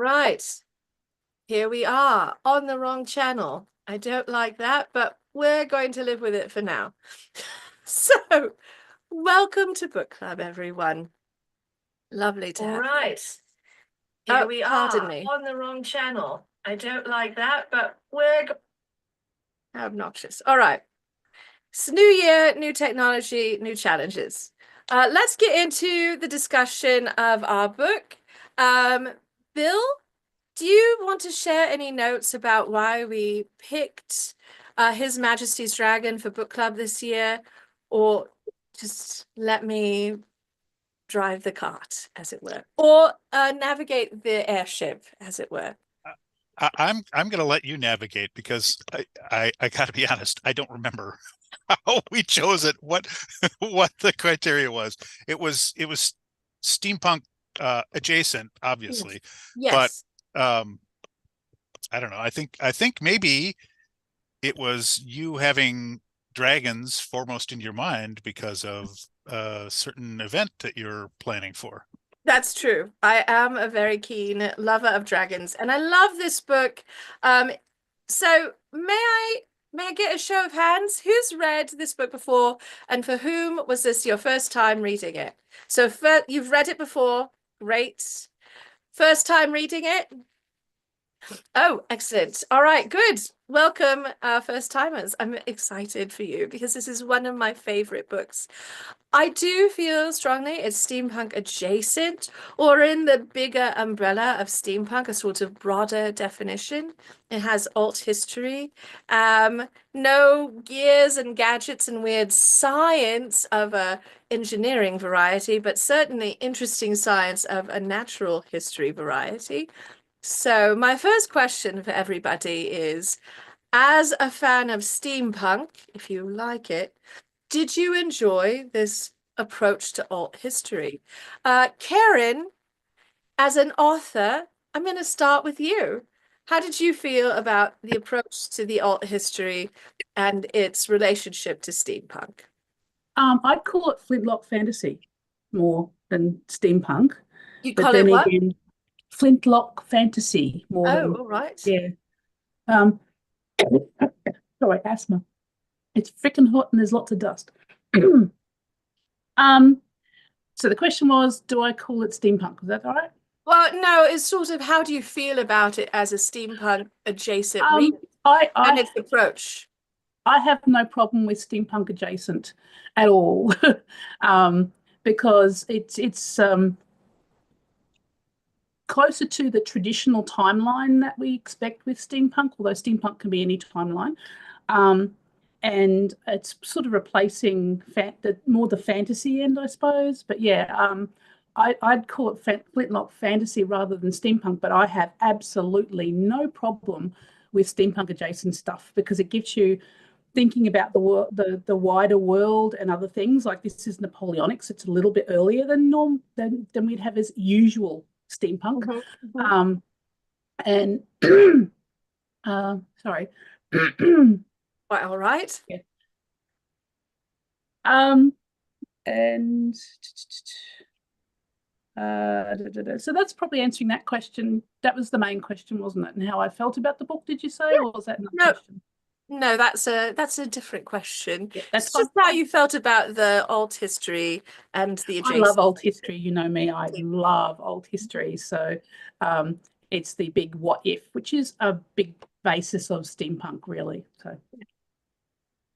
right, here we are on the wrong channel. I don't like that, but we're going to live with it for now. So, welcome to book club, everyone. Lovely to have you. Right. Here we Pardon are me. on the wrong channel. I don't like that, but we're How obnoxious. All right. It's new year, new technology, new challenges. Let's get into the discussion of our book. Bill, do you want to share any notes about why we picked His Majesty's Dragon for book club this year? Or just let me drive the cart, as it were, or navigate the airship, as it were. I'm going to let you navigate because I got to be honest, I don't remember how we chose it. What the criteria was. It was steampunk adjacent, obviously, Yes. but I don't know. I think maybe it was you having dragons foremost in your mind because of a certain event that you're planning for. That's true. I am a very keen lover of dragons, and I love this book. So may I get a show of hands? Who's read this book before, and for whom was this your first time reading it? So you've read it before. Great. First time reading it? Oh, excellent. All right, good. Welcome, first timers. I'm excited for you because this is one of my favorite books. I do feel strongly it's steampunk adjacent, or in the bigger umbrella of steampunk, a sort of broader definition. It has alt history, no gears and gadgets and weird science of a engineering variety, but certainly interesting science of a natural history variety. So my first question for everybody is, as a fan of steampunk, if you like it, did you enjoy this approach to alt history? Karen, as an author, I'm going to start with you. How did you feel about the approach to the alt history and its relationship to steampunk? I'd call it flintlock fantasy more than steampunk. You But call then it what? again, flintlock fantasy more than, all right. yeah. Um, sorry, asthma. It's freaking hot and there's lots of dust. So the question was, do I call it steampunk? Is that all right? Well, no, it's sort of how do you feel about it as a steampunk adjacent read and its approach? I have no problem with steampunk adjacent at all, because it's closer to the traditional timeline that we expect with steampunk, although steampunk can be any timeline. And it's sort of replacing more the fantasy end, I suppose. But yeah, I'd call it flintlock fantasy rather than steampunk, but I have absolutely no problem with steampunk adjacent stuff because it gives you thinking about the wider world and other things. Like this is Napoleonic, so it's a little bit earlier than we'd have as usual steampunk. And sorry. Quite all right. Yeah. And so that's probably answering that question. That was the main question, wasn't it? And how I felt about the book, did you say? Or was that another question? No, that's a different question. Yeah, that's just how you felt about the alt history and the adjacent. I love alt history. You know me, I love alt history. So it's the big what if, which is a big basis of steampunk, really. So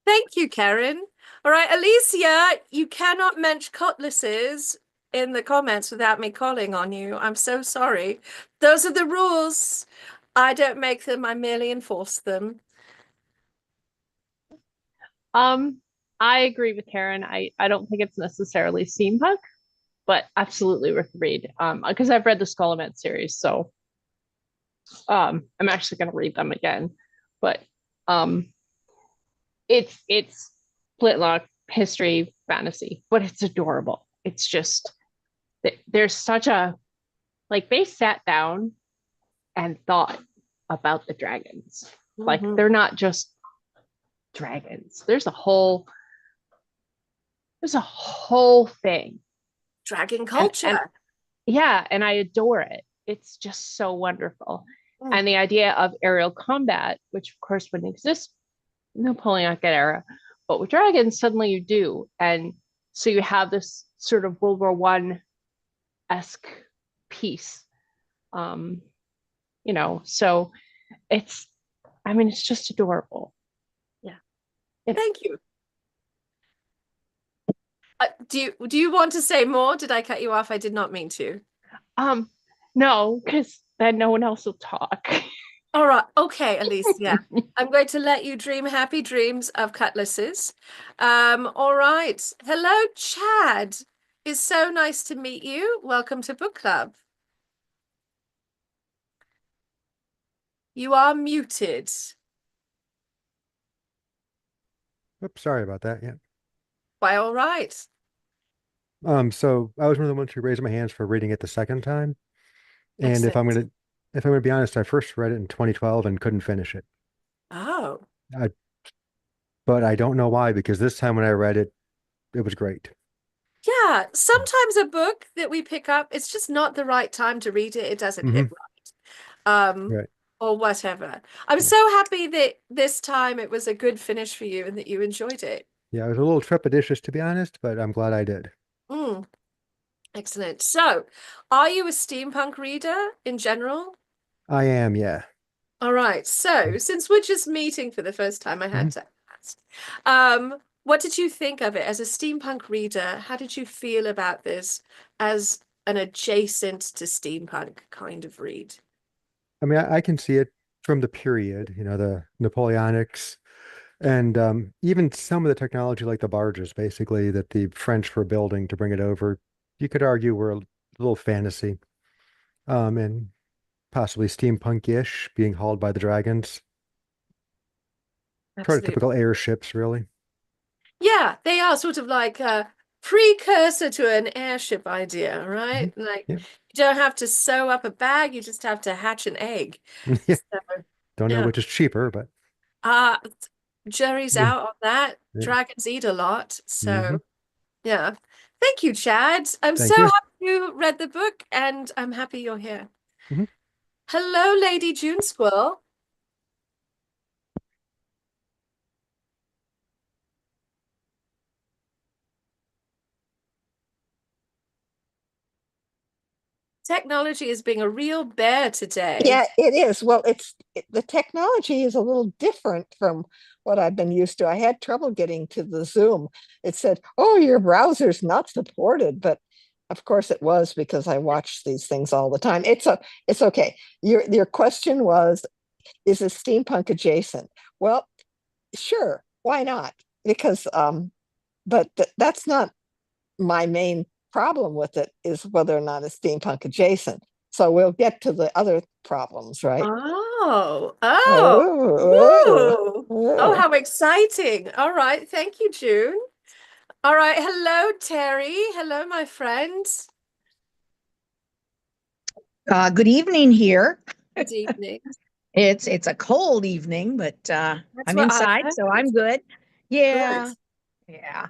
thank you, Karen. All right, Alicia, you cannot mention cutlasses in the comments without me calling on you. I'm so sorry. Those are the rules. I don't make them, I merely enforce them. I agree with Karen. I don't think it's necessarily steampunk, but absolutely worth the read. Because I've read the Scholomance series, so I'm actually going to read them again. But it's flintlock history fantasy, but it's adorable. It's just there's such a they sat down and thought about the dragons. Like they're not just dragons. There's a whole thing. Dragon culture. Yeah, and I adore it. it's just so wonderful. Mm. And the idea of aerial combat, which of course wouldn't exist in the Napoleonic era, but with dragons, suddenly you do. And so you have this sort of World War One-esque piece. You know, so it's, I mean, it's just adorable. Thank you. Do you want to say more? Did I cut you off? I did not mean to. No, because then no one else will talk. All right. Okay, Elise. Yeah. I'm going to let you dream happy dreams of cutlasses. All right. Hello, Chad. It's so nice to meet you. Welcome to book club. You are muted. Oops, sorry about that. Yeah. Why, all right. So I was one of the ones who raised my hands for reading it the second time. And if I'm Excellent. gonna be honest, I first read it in 2012 and couldn't finish it. Oh, But I don't know why, because this time when I read it, it was great. yeah. Sometimes a book that we pick up, it's just not the right time to read it. It doesn't hit right. Right. Or whatever. I'm so happy that this time it was a good finish for you and that you enjoyed it. Yeah, I was a little trepidatious to be honest, but I'm glad I did. Mm, excellent. So, are you a steampunk reader in general? I am, yeah. All right. So, since we're just meeting for the first time, I had Mhm. to ask. What did you think of it as a steampunk reader? How did you feel about this as an adjacent to steampunk kind of read? I mean, I can see it from the period, the Napoleonics, and even some of the technology like the barges, basically, that the French were building to bring it over. You could argue were a little fantasy, and possibly steampunk-ish, being hauled by the dragons. Absolutely. Prototypical airships, really. Yeah, they are sort of like a precursor to an airship idea, right? Like Yeah. you don't have to sew up a bag, you just have to hatch an egg. Yeah. So, Don't know yeah. which is cheaper, but uh jury's Yeah. out on that. Yeah. Dragons eat a lot. So Mhm. yeah. Thank you, Chad. I'm Thank so you. happy you read the book and I'm happy you're here. Mhm. Hello, Lady June Squirrel. Technology is being a real bear today. Yeah, it is. Well, the technology is a little different from what I've been used to. I had trouble getting to the Zoom. It said, "Oh, your browser's not supported," but of course it was because I watch these things all the time. It's okay. Your question was, is it steampunk adjacent? Well, sure, why not? Because but that's not my main problem with it, is whether or not it's steampunk adjacent. So we'll get to the other problems, right? Oh, Oh, oh, how exciting. All right. Thank you, June. All right. Hello, Terry. Hello, my friend. Good evening here. Good evening. It's a cold evening, but I'm what I inside, so heard. I'm good. Yeah. Good. Yeah.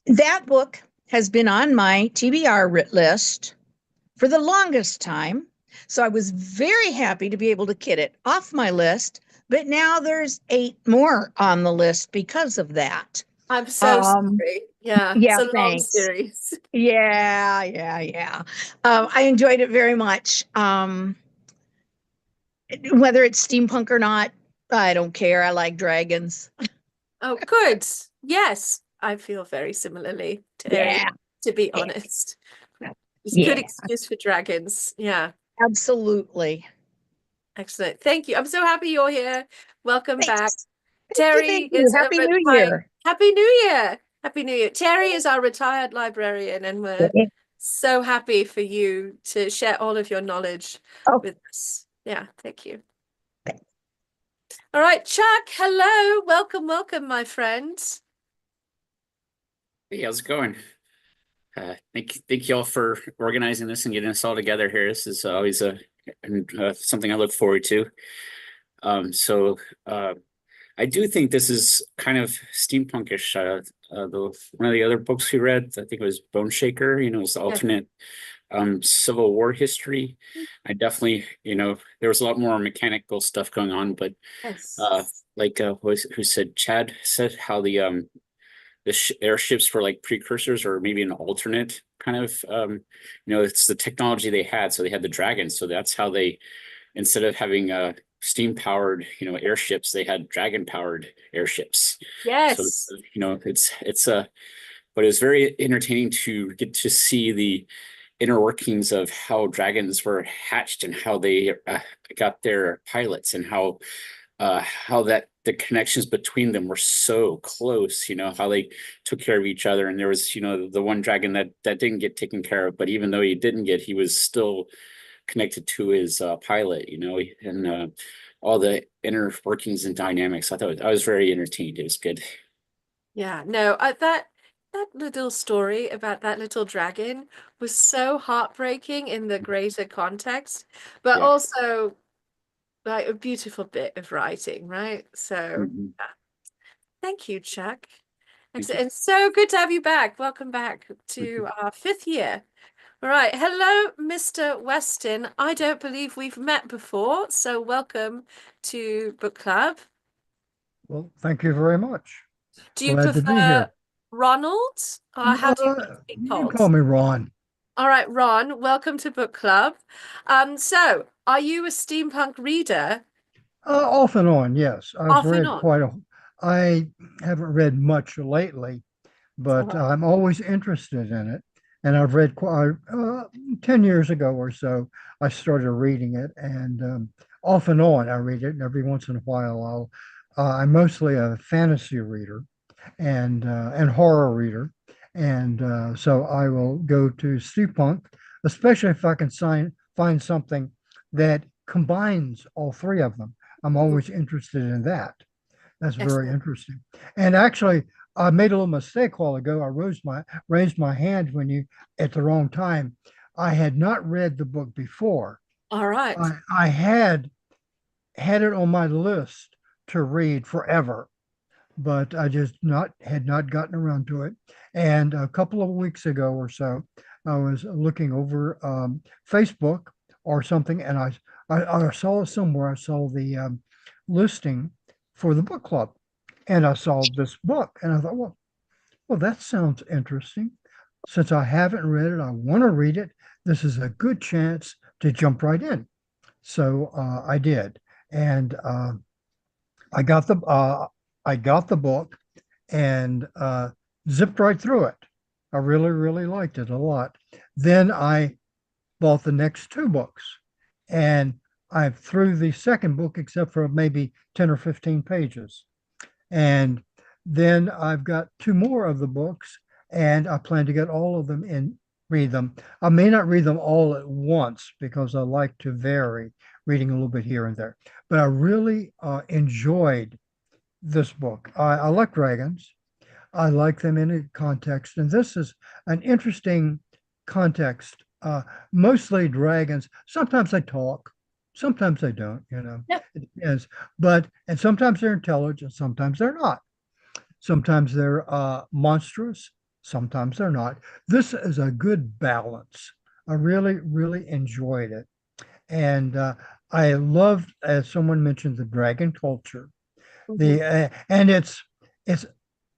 That book has been on my TBR list for the longest time. So I was very happy to be able to get it off my list, but now there's 8 more on the list because of that. I'm so sorry. Yeah, Yeah, it's a long thanks. series. Yeah. I enjoyed it very much. Whether it's steampunk or not, I don't care. I like dragons. Oh, good. Yes, I feel very similarly, Terry, Yeah. to be honest. It's a Yeah. good excuse for dragons. Yeah, Absolutely. excellent. Thank you. I'm so happy you're here. Welcome back. Thanks. Terry Thank you. is Happy a New retired. Year. Happy New Year. Happy New Year. Terry is our retired librarian, and we're so happy for you to share all of your knowledge Oh. with us. Yeah, thank you. All right, Chuck, hello. Welcome, my friend. Hey, how's it going? Thank you all for organizing this and getting us all together here. This is always something I look forward to. I do think this is kind of steampunkish. One of the other books we read, I think it was Bone Shaker, it's the alternate Civil War history. I definitely, there was a lot more mechanical stuff going on, but Yes. who said Chad said how the airships were like precursors or maybe an alternate kind of it's the technology they had. So they had the dragons. So that's how they, instead of having steam powered airships, they had dragon powered airships. Yes. So it's but it was very entertaining to get to see the inner workings of how dragons were hatched and how they got their pilots, and how that the connections between them were so close, how they took care of each other. And there was, the one dragon that didn't get taken care of, but even though he was still connected to his pilot, and all the inner workings and dynamics. I was very entertained. It was good. Yeah, no, that little story about that little dragon was so heartbreaking in the greater context, but Yeah. also like a beautiful bit of writing, right? So Mhm. yeah. Thank you, Chuck. Thank Excellent. you. And so good to have you back. Welcome back to our 5th year. All right. Hello, Mr. Weston. I don't believe we've met before, so welcome to Book Club. Well, thank you very much. Do you Glad to be prefer here. Ronald? Or how do you want to be You can called? call me Ron. All right, Ron, welcome to Book Club. So are you a steampunk reader? Off and on, yes. Off and on. I haven't read much lately, but Uh-huh. I'm always interested in it. And I've read 10 years ago or so, I started reading it, and off and on I read it. And every once in a while, I'm mostly a fantasy reader and horror reader. And so I will go to steampunk, especially if I can find something that combines all three of them. I'm always interested in that. That's very Excellent. interesting. And actually, I made a little mistake a while ago. I raised my hand at the wrong time. I had not read the book before. All right. I had it on my list to read forever, but I just had not gotten around to it. And a couple of weeks ago or so, I was looking over Facebook or something, and I saw it somewhere. I saw the listing for the book club, and I saw this book, and I thought, well, that sounds interesting. Since I haven't read it, I want to read it. This is a good chance to jump right in. So I did, and I got the book and zipped right through it. I really, really liked it a lot. Then I bought the next two books, and I'm through the second book except for maybe 10 or 15 pages. And then I've got two more of the books, and I plan to get all of them and read them. I may not read them all at once because I like to vary, reading a little bit here and there. But I really enjoyed this book. I like dragons. I like them in a context, and this is an interesting context. Mostly dragons. Sometimes they talk, sometimes they don't. Yep. It depends. And sometimes they're intelligent, sometimes they're not. Sometimes they're monstrous, sometimes they're not. This is a good balance. I really, really enjoyed it, and I loved, as someone mentioned, the dragon culture. And it's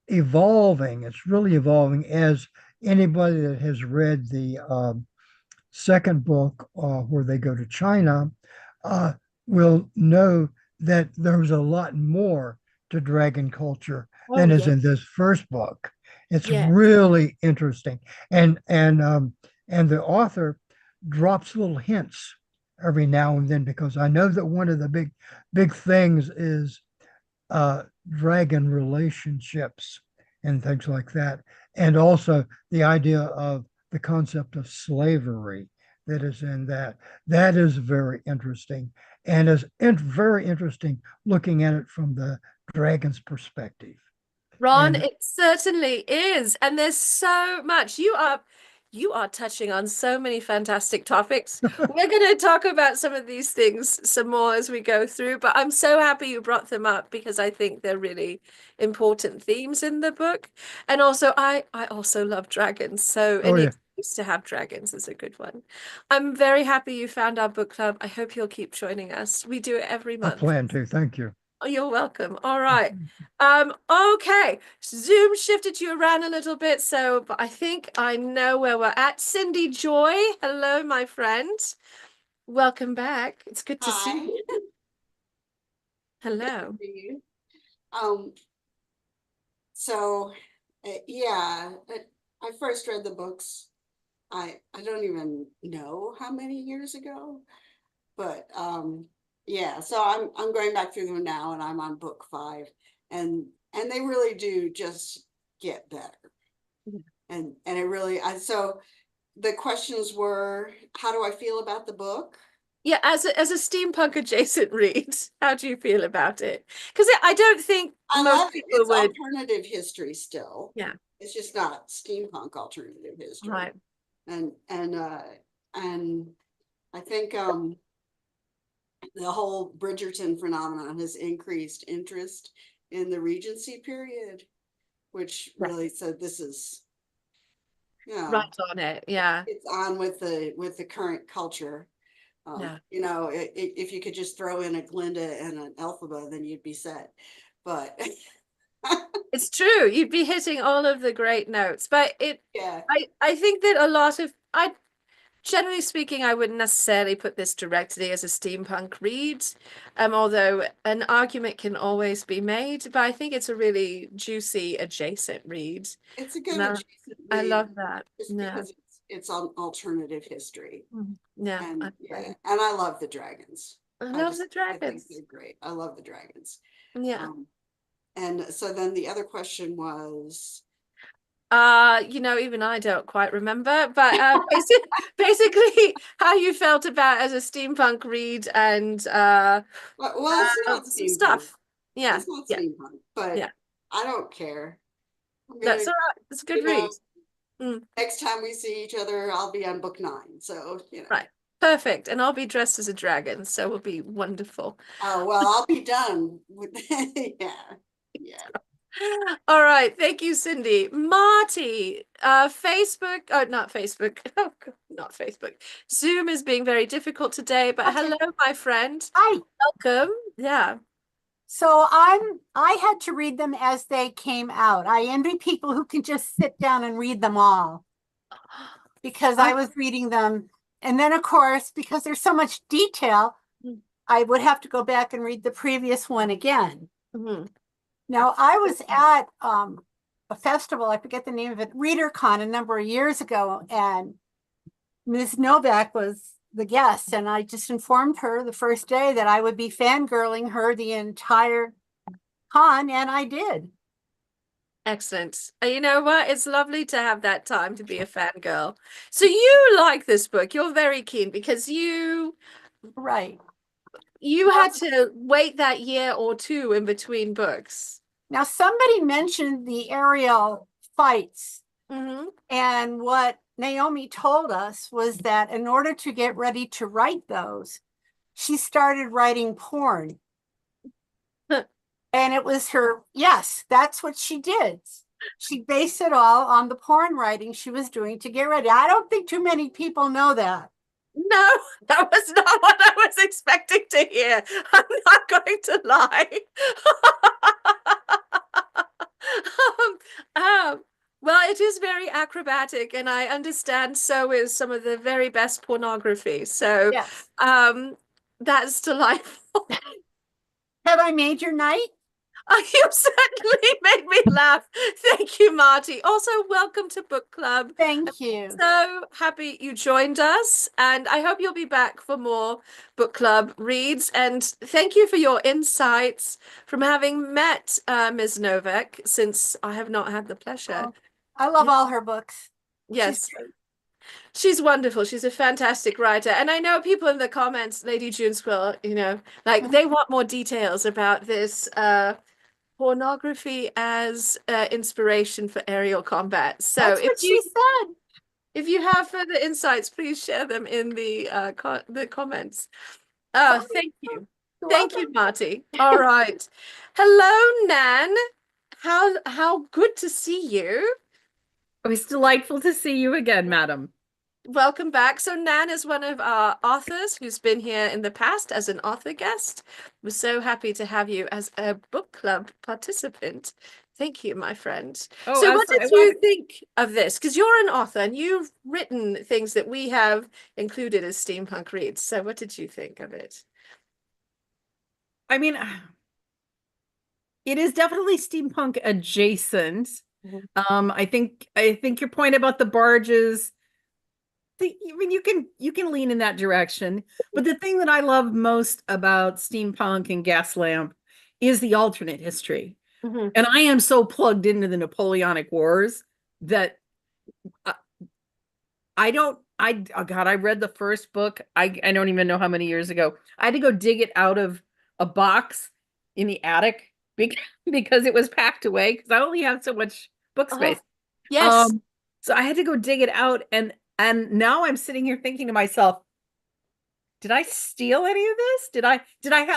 evolving. It's really evolving, as anybody that has read the second book, where they go to China, will know that there's a lot more to dragon culture than is in this first book. It's really interesting, and the author drops little hints every now and then, because I know that one of the big things is dragon relationships and things like that, and also the idea of the concept of slavery that is in that. That is very interesting, and is very interesting looking at it from the dragon's perspective. Ron, And it certainly is. And there's so much. You are touching on so many fantastic topics. We're going to talk about some of these things some more as we go through, but I'm so happy you brought them up because I think they're really important themes in the book. And also, I also love dragons, so it Oh, yeah. needs to be Used to Have Dragons is a good one. I'm very happy you found our book club. I hope you'll keep joining us. We do it every I month. plan to. Thank you. Oh, you're welcome. All right. Okay. Zoom shifted you around a little bit, but I think I know where we're at. Cindy Joy, hello, my friend. Welcome back. It's good to see Hi. you. Hello. Um, so yeah, I first read the books. I don't even know how many years ago, but yeah, so I'm going back through them now, and I'm on book 5, and they really do just get better. And it really, so the questions were, how do I feel about the book? Yeah, as a steampunk adjacent read, how do you feel about it? Because I don't think I most love it. people It's would. alternative history still. Yeah. It's just not steampunk alternative history. Right. And I think the whole Bridgerton phenomenon has increased interest in the Regency period, which really said this is, you know, Right on it. Yeah. it's on with the current culture. Yeah. You know, if you could just throw in a Glinda and an Elphaba, then you'd be set. But It's true. You'd be hitting all of the great notes. But yeah, I think that generally speaking, I wouldn't necessarily put this directly as a steampunk read, although an argument can always be made. But I think it's a really juicy adjacent read. it's a good No, adjacent I read love that. just No. because it's on alternative history. Yeah. And I yeah, agree. and I love the dragons. I love the I think dragons. they're great. I love the dragons. Yeah. And so then the other question was, Even I don't quite remember, but basically how you felt about as a steampunk read and well, it's not some steampunk. stuff. Yeah. It's not Yeah. steampunk, but Yeah. I don't care. I'm That's gonna, all right. It's a good you know, read. next time we see each other, I'll be on book 9. So, you know. Right. Perfect. And I'll be dressed as a dragon, so it'll be wonderful. Oh, well, I'll be done with yeah. All right. Thank you, Cindy. Marty, Facebook, not Facebook. Oh, God, not Facebook. Zoom is being very difficult today, but Okay. hello, my friend. Hi. Welcome. Yeah. So I had to read them as they came out. I envy people who can just sit down and read them all because I was reading them. And then, of course, because there's so much detail, I would have to go back and read the previous one again. Now, I was at a festival, I forget the name of it, ReaderCon a number of years ago, and Ms. Novak was the guest, and I just informed her the first day that I would be fangirling her the entire con, and I did. Excellent. And you know what? It's lovely to have that time to be a fangirl. So you like this book. You're very keen because you Right. had to wait that year or two in between books. Now, somebody mentioned the aerial fights, and what Naomi told us was that in order to get ready to write those, she started writing porn. And it was yes, that's what she did. She based it all on the porn writing she was doing to get ready. I don't think too many people know that. No, that was not what I was expecting to hear. I'm not going to lie. Well, it is very acrobatic, and I understand so is some of the very best pornography. So, yes. That's delightful. Have I made your night? You certainly made me laugh. Thank you, Marty. Also, welcome to book club. Thank you. So happy you joined us, and I hope you'll be back for more book club reads. And thank you for your insights from having met Ms. Novak, since I have not had the pleasure. Oh, I love all her books. Yes. She's wonderful. She's a fantastic writer. And I know people in the comments, Lady June Squill, they want more details about this pornography as inspiration for aerial combat. So that's what she said. If you have further insights, please share them in the comments. Oh, thank you. Thank you, Marty. All right. Hello, Nan. How good to see you. Oh, it's delightful to see you again, madam. welcome back. So Nan is one of our authors who's been here in the past as an author guest. We're so happy to have you as a book club participant. Thank you, my friend. Oh, So what did absolutely. you think of this? Because you're an author and you've written things that we have included as steampunk reads. So what did you think of it? I mean, it is definitely steampunk adjacent. I think your point about the barges, I mean, you can lean in that direction. But the thing that I love most about steampunk and Gaslamp is the alternate history. And I am so plugged into the Napoleonic Wars that I read the first book. I don't even know how many years ago. I had to go dig it out of a box in the attic because it was packed away because I only have so much book space. Yes. So I had to go dig it out, and now I'm sitting here thinking to myself, did I steal any of this? Did I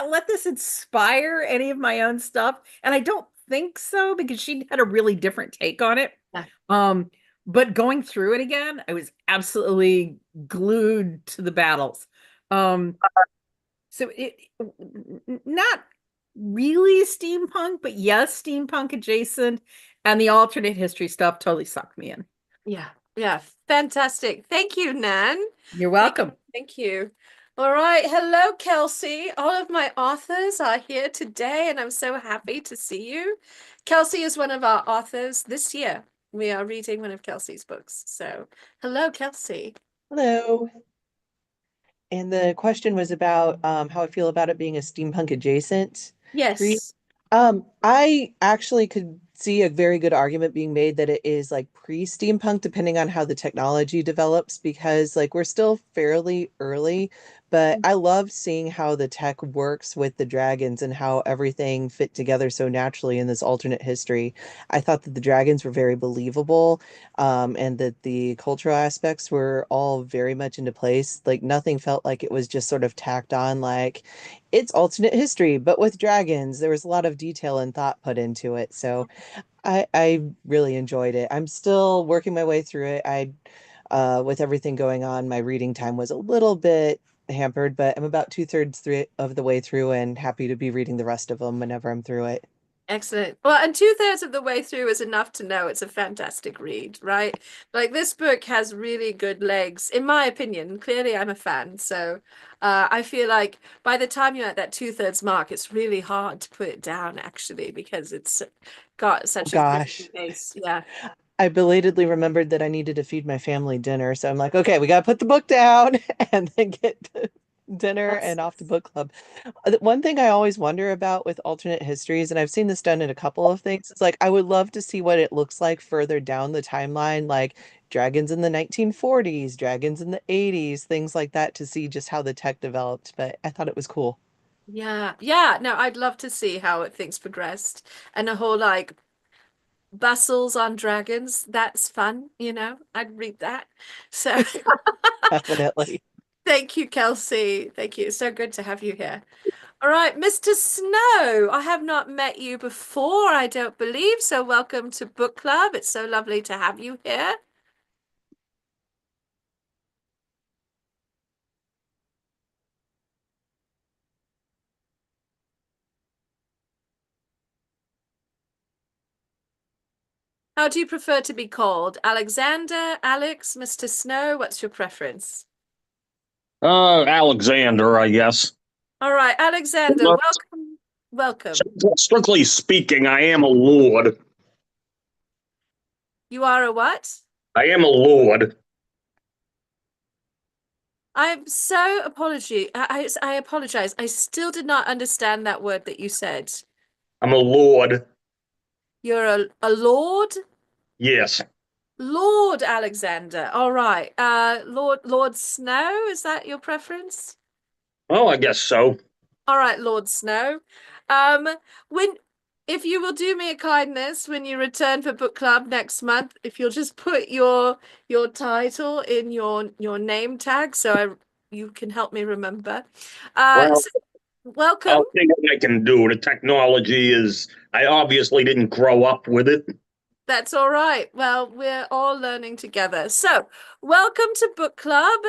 let this inspire any of my own stuff? And I don't think so, because she had a really different take on it. Yeah. But going through it again, I was absolutely glued to the battles. So it not really steampunk, but yes, steampunk adjacent, and the alternate history stuff totally sucked me in. Yeah, fantastic. Thank you, Nan. You're welcome. Thank you. All right. Hello, Kelsey. All of my authors are here today, and I'm so happy to see you. Kelsey is one of our authors this year. We are reading one of Kelsey's books. So, hello, Kelsey. Hello. And the question was about how I feel about it being a steampunk adjacent read. Yes. I actually could see a very good argument being made that it is like pre-steampunk, depending on how the technology develops, because like we're still fairly early, but I love seeing how the tech works with the dragons and how everything fit together so naturally in this alternate history. I thought that the dragons were very believable, and that the cultural aspects were all very much into place. Like nothing felt like it was just sort of tacked on, like it's alternate history, but with dragons. There was a lot of detail and thought put into it. So I really enjoyed it. I'm still working my way through it. With everything going on, my reading time was a little bit hampered, but I'm about 2/3 of the way through and happy to be reading the rest of them whenever I'm through it. Excellent. Well, and 2/3 of the way through is enough to know it's a fantastic read, right? Like this book has really good legs, in my opinion. Clearly, I'm a fan. So I feel like by the time you're at that 2/3 mark, it's really hard to put it down, actually, because it's got such a Gosh. good base. Yeah. I belatedly remembered that I needed to feed my family dinner. So I'm like, okay, we got to put the book down and then get to dinner and off to book club. One thing I always wonder about with alternate histories, and I've seen this done in a couple of things, it's like I would love to see what it looks like further down the timeline, like dragons in the 1940s, dragons in the 80s, things like that, to see just how the tech developed. But I thought it was cool. Yeah. Yeah. No, I'd love to see how things progressed and a whole like bustles on dragons. That's fun, I'd read that. So Definitely. thank you, Kelsey. Thank you. So good to have you here. All right, Mr. Snow, I have not met you before, I don't believe. So welcome to Book Club. It's so lovely to have you here. How do you prefer to be called? Alexander, Alex, Mr. Snow? What's your preference? Alexander, I guess. All right, Alexander, welcome. Welcome. Strictly speaking, I am a lord. You are a what? I am a lord. I'm so I apologize. I still did not understand that word that you said. I'm a lord. You're a lord? Yes. Lord Alexander. All right. Lord Snow, is that your preference? Oh, I guess so. All right, Lord Snow. If you will do me a kindness when you return for book club next month, if you'll just put your title in your name tag so you can help me remember. Well, welcome. I'll see what I can do. The technology is, I obviously didn't grow up with it. That's all right. Well, we're all learning together. So, welcome to book club,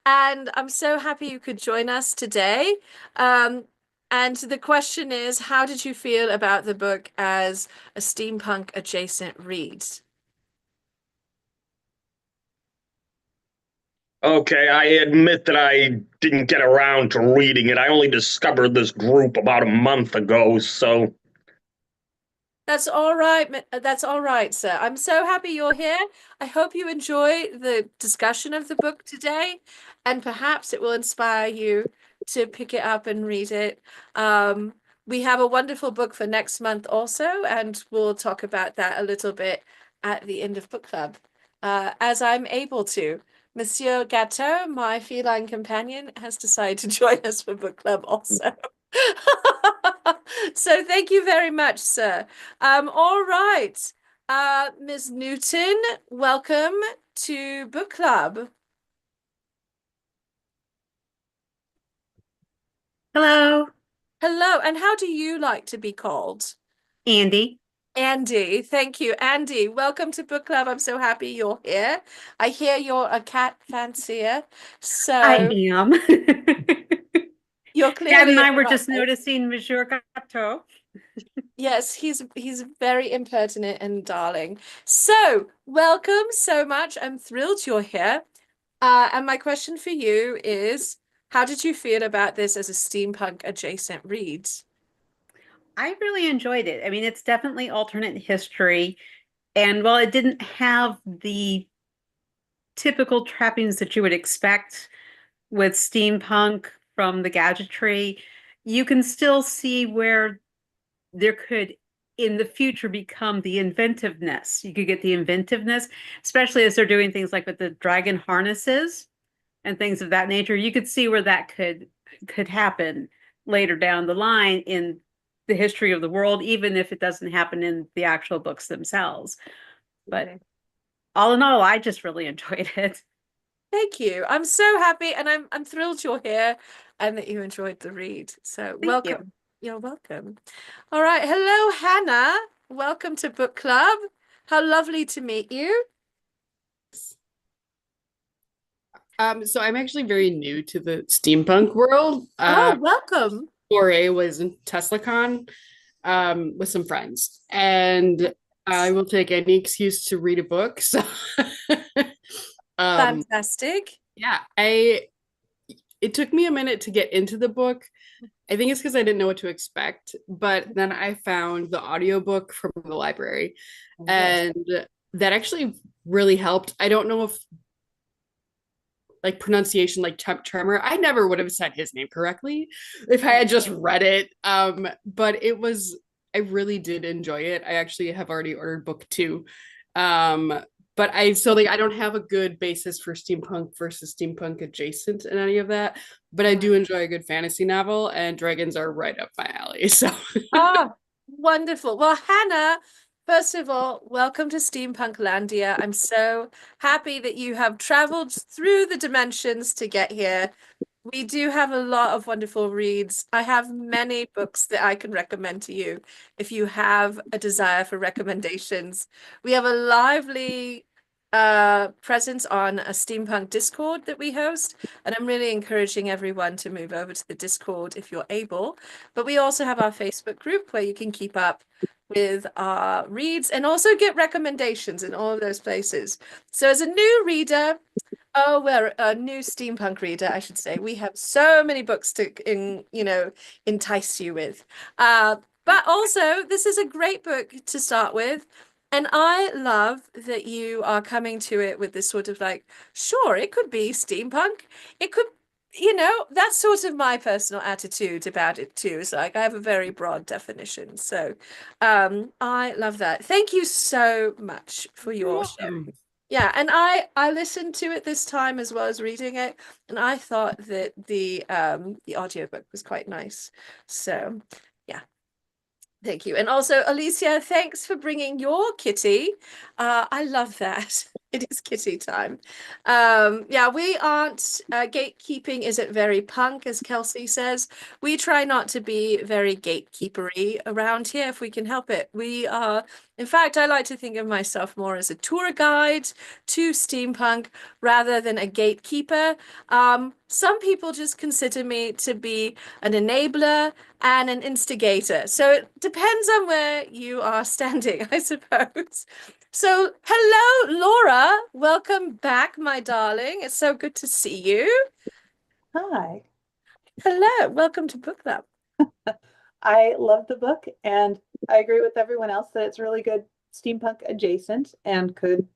and I'm so happy you could join us today. And the question is, how did you feel about the book as a steampunk adjacent read? Okay, I admit that I didn't get around to reading it. I only discovered this group about a month ago, so That's all right. That's all right, sir. I'm so happy you're here. I hope you enjoy the discussion of the book today, and perhaps it will inspire you to pick it up and read it. We have a wonderful book for next month also, and we'll talk about that a little bit at the end of book club, as I'm able to. Monsieur Gatto, my feline companion, has decided to join us for book club also. So thank you very much, sir. All right. Ms. Newton, welcome to book club. Hello. Hello, and how do you like to be called? Andy. Andy, thank you. Andy, welcome to book club. I'm so happy you're here. I hear you're a cat fancier, so I am. you're Dad clearly and I in the were right just place. noticing Monsieur Gatto. Yes, he's very impertinent and darling. So, welcome so much. I'm thrilled you're here. And my question for you is, how did you feel about this as a steampunk adjacent read? I really enjoyed it. I mean, it's definitely alternate history. And while it didn't have the typical trappings that you would expect with steampunk from the gadgetry, you can still see where there could in the future become the inventiveness. You could get the inventiveness, especially as they're doing things like with the dragon harnesses and things of that nature. You could see where that could happen later down the line in the history of the world, even if it doesn't happen in the actual books themselves. But all in all, I just really enjoyed it. Thank you. I'm so happy, and I'm thrilled you're here and that you enjoyed the read. So welcome. You're welcome. All right. Hello, Hannah. Welcome to book club. How lovely to meet you. So I'm actually very new to the steampunk world. Oh, welcome. Foray was in TeslaCon with some friends, and I will take any excuse to read a book. So fantastic. Yeah, it took me a minute to get into the book. I think it's because I didn't know what to expect, but then I found the audiobook from the library, and that actually really helped. I don't know if like pronunciation, like Tremor, I never would have said his name correctly if I had just read it. But I really did enjoy it. I actually have already ordered book 2. But I don't have a good basis for steampunk versus steampunk adjacent and any of that. But I do enjoy a good fantasy novel, and dragons are right up my alley. So Wonderful. Well, Hannah, first of all, welcome to Steampunk Landia. I'm so happy that you have traveled through the dimensions to get here. We do have a lot of wonderful reads. I have many books that I can recommend to you if you have a desire for recommendations. We have a lively presence on a steampunk Discord that we host, and I'm really encouraging everyone to move over to the Discord if you're able. But we also have our Facebook group where you can keep up with our reads and also get recommendations in all of those places. So as a new reader, we're a new steampunk reader, I should say, we have so many books to entice you with. But also, this is a great book to start with. And I love that you are coming to it with this sort of like, sure, it could be steampunk. It could, that's sort of my personal attitude about it too. It's like I have a very broad definition. So I love that. Thank you so much for your sharing. Yeah, and I listened to it this time as well as reading it, and I thought that the audiobook was quite nice. So yeah. Thank you. And also, Alicia, thanks for bringing your kitty. I love that. It is kitty time. Yeah, we aren't gatekeeping isn't very punk, as Kelsey says. We try not to be very gatekeepery around here if we can help it. We are, in fact, I like to think of myself more as a tour guide to steampunk rather than a gatekeeper. Some people just consider me to be an enabler and an instigator. So it depends on where you are standing, I suppose. So, hello, Laura. Welcome back, my darling. It's so good to see you. Hi. Hello. Welcome to Book Club. I love the book, and I agree with everyone else that it's really good steampunk adjacent and could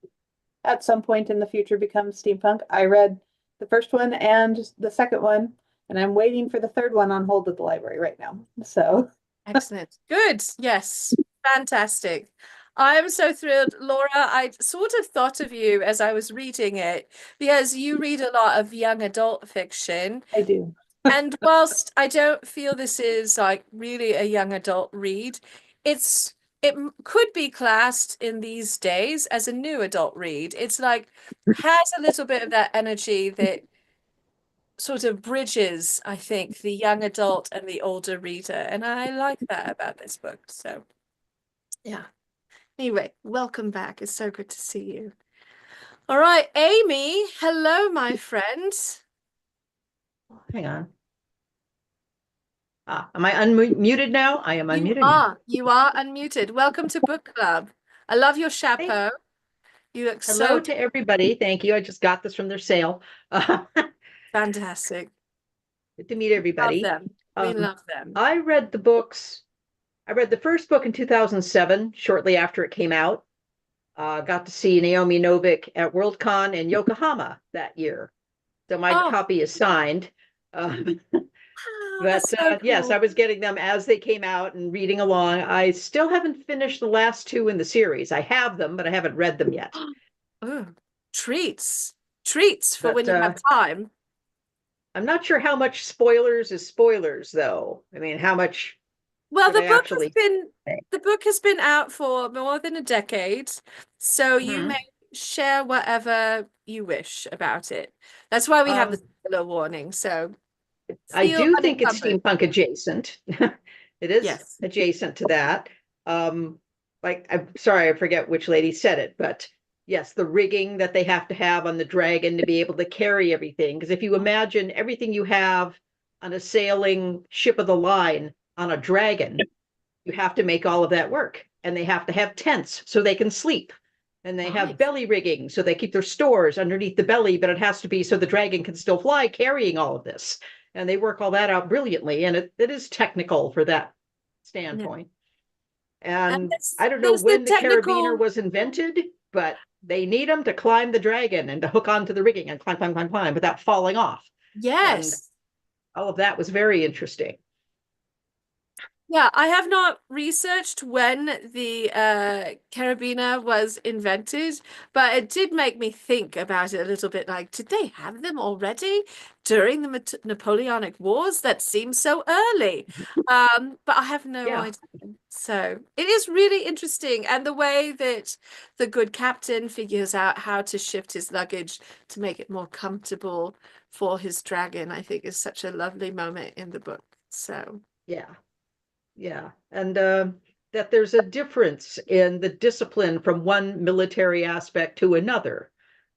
at some point in the future become steampunk. I read the first one and the second one, and I'm waiting for the third one on hold at the library right now. So excellent. Good. Yes. Fantastic. I'm so thrilled, Laura. I sort of thought of you as I was reading it because you read a lot of young adult fiction. I do. And whilst I don't feel this is like really a young adult read, it could be classed in these days as a new adult read. It's like has a little bit of that energy that sort of bridges, I think, the young adult and the older reader. And I like that about this book. So, yeah. Anyway, welcome back. It's so good to see you. All right, Amy. Hello, my friend. Hang on. Am I unmuted now? I am unmuted now. You are unmuted. Welcome to Book Club. I love your chapeau. You look Hello to everybody. Thank you. I just got this from their sale. Fantastic. Good to meet everybody. Love them. We love them. I read the books. I read the first book in 2007, shortly after it came out. Got to see Naomi Novik at Worldcon in Yokohama that year. So my copy is signed. But so yes, cool. I was getting them as they came out and reading along. I still haven't finished the last two in the series. I have them, but I haven't read them yet. Oh, treats for when you have time. I'm not sure how much spoilers is spoilers, though. I mean, how much? Well, should the I book actually the book has been out for more than a decade, so you may share whatever you wish about it. That's why we have the spoiler warning. So I do think it's unencumbered. steampunk adjacent. It is adjacent to that. Like, I'm sorry, I forget which lady said it, but yes, the rigging that they have to have on the dragon to be able to carry everything. Because if you imagine everything you have on a sailing ship of the line on a dragon, you have to make all of that work. And they have to have tents so they can sleep. And they have belly rigging so they keep their stores underneath the belly, but it has to be so the dragon can still fly carrying all of this. And they work all that out brilliantly. And it is technical for that standpoint. And I don't know when the carabiner was invented, but they need them to climb the dragon and to hook onto the rigging and climb without falling off. Yes. And all of that was very interesting. Yeah, I have not researched when the carabiner was invented, but it did make me think about it a little bit. Like, did they have them already during the Napoleonic Wars? That seems so early. But I have no idea. So it is really interesting. And the way that the good captain figures out how to shift his luggage to make it more comfortable for his dragon, I think is such a lovely moment in the book. So yeah, and that there's a difference in the discipline from one military aspect to another,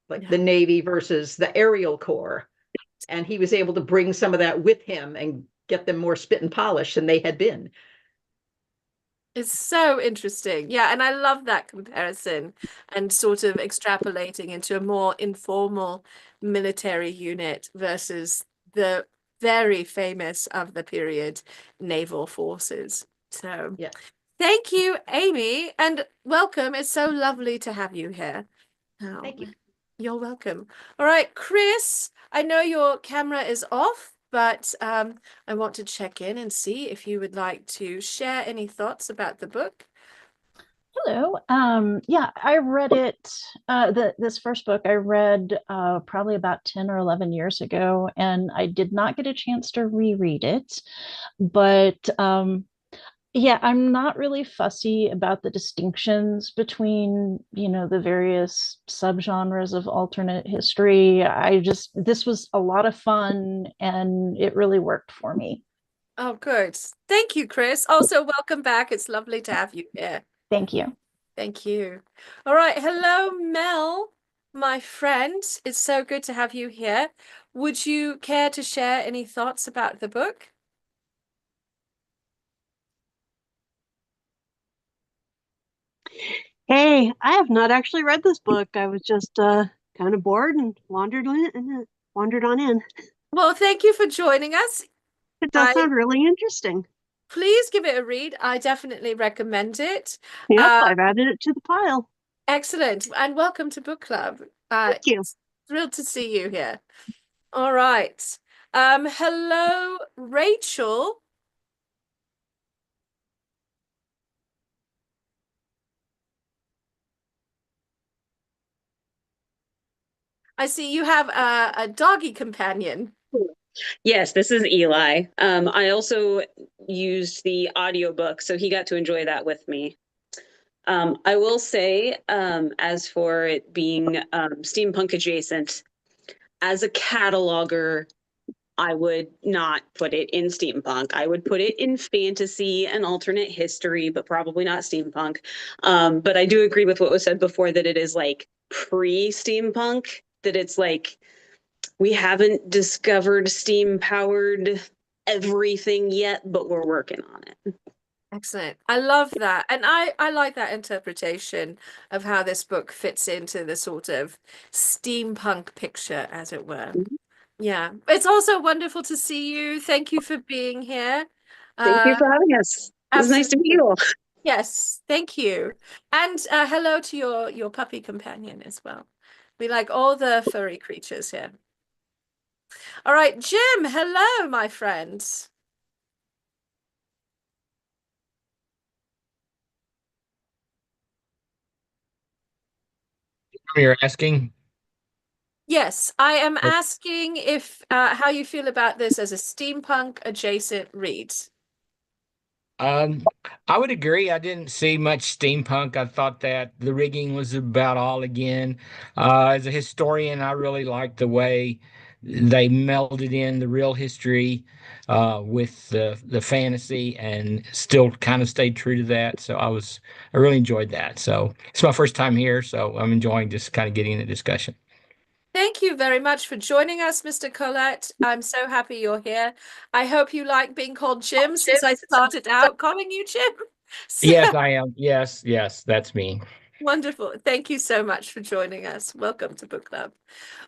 like the Navy versus the aerial corps. And he was able to bring some of that with him and get them more spit and polish than they had been. It's so interesting. Yeah, and I love that comparison and sort of extrapolating into a more informal military unit versus the very famous of the period naval forces. So thank you, Amy, and welcome. It's so lovely to have you here. Thank you. You're welcome. All right, Chris, I know your camera is off, but I want to check in and see if you would like to share any thoughts about the book. Hello. Yeah, I read it, this first book I read probably about 10 or 11 years ago, and I did not get a chance to reread it, but Yeah, I'm not really fussy about the distinctions between, the various subgenres of alternate history. This was a lot of fun and it really worked for me. Oh, good. Thank you, Chris. Also, welcome back. It's lovely to have you here. Thank you. Thank you. All right. Hello, Mel, my friend. It's so good to have you here. Would you care to share any thoughts about the book? Hey, I have not actually read this book. I was just kind of bored and wandered on in. Well, thank you for joining us. It does sound really interesting. Please give it a read. I definitely recommend it. Yep, I've added it to the pile. Excellent. And welcome to book club. Thank you. Thrilled to see you here. All right. Hello, Rachel. I see you have a doggy companion. Yes, this is Eli. I also used the audiobook, so he got to enjoy that with me. I will say, as for it being steampunk adjacent, as a cataloger, I would not put it in steampunk. I would put it in fantasy and alternate history, but probably not steampunk. But I do agree with what was said before, that it is like pre-steampunk, that it's like we haven't discovered steam-powered everything yet, but we're working on it. Excellent. I love that. And I like that interpretation of how this book fits into the sort of steampunk picture, as it were. Yeah. It's also wonderful to see you. Thank you for being here. Thank you for having us. It was nice to meet you all. Yes, thank you. And hello to your puppy companion as well. We like all the furry creatures here. All right, Jim, hello, my friend. You're asking? Yes, I am asking if how you feel about this as a steampunk adjacent read. I would agree. I didn't see much steampunk. I thought that the rigging was about all again. As a historian, I really liked the way they melded in the real history with the fantasy and still kind of stayed true to that. So I really enjoyed that. So it's my first time here, so I'm enjoying just kind of getting in the discussion. Thank you very much for joining us, Mr. Collette. I'm so happy you're here. I hope you like being called Jim, since I started out calling you Jim. So, Yes, I am. Yes, that's me. wonderful. Thank you so much for joining us. Welcome to Book Club.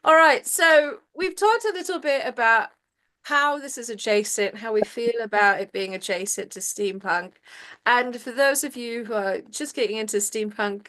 All right, so we've talked a little bit about how this is adjacent, how we feel about it being adjacent to steampunk. And for those of you who are just getting into steampunk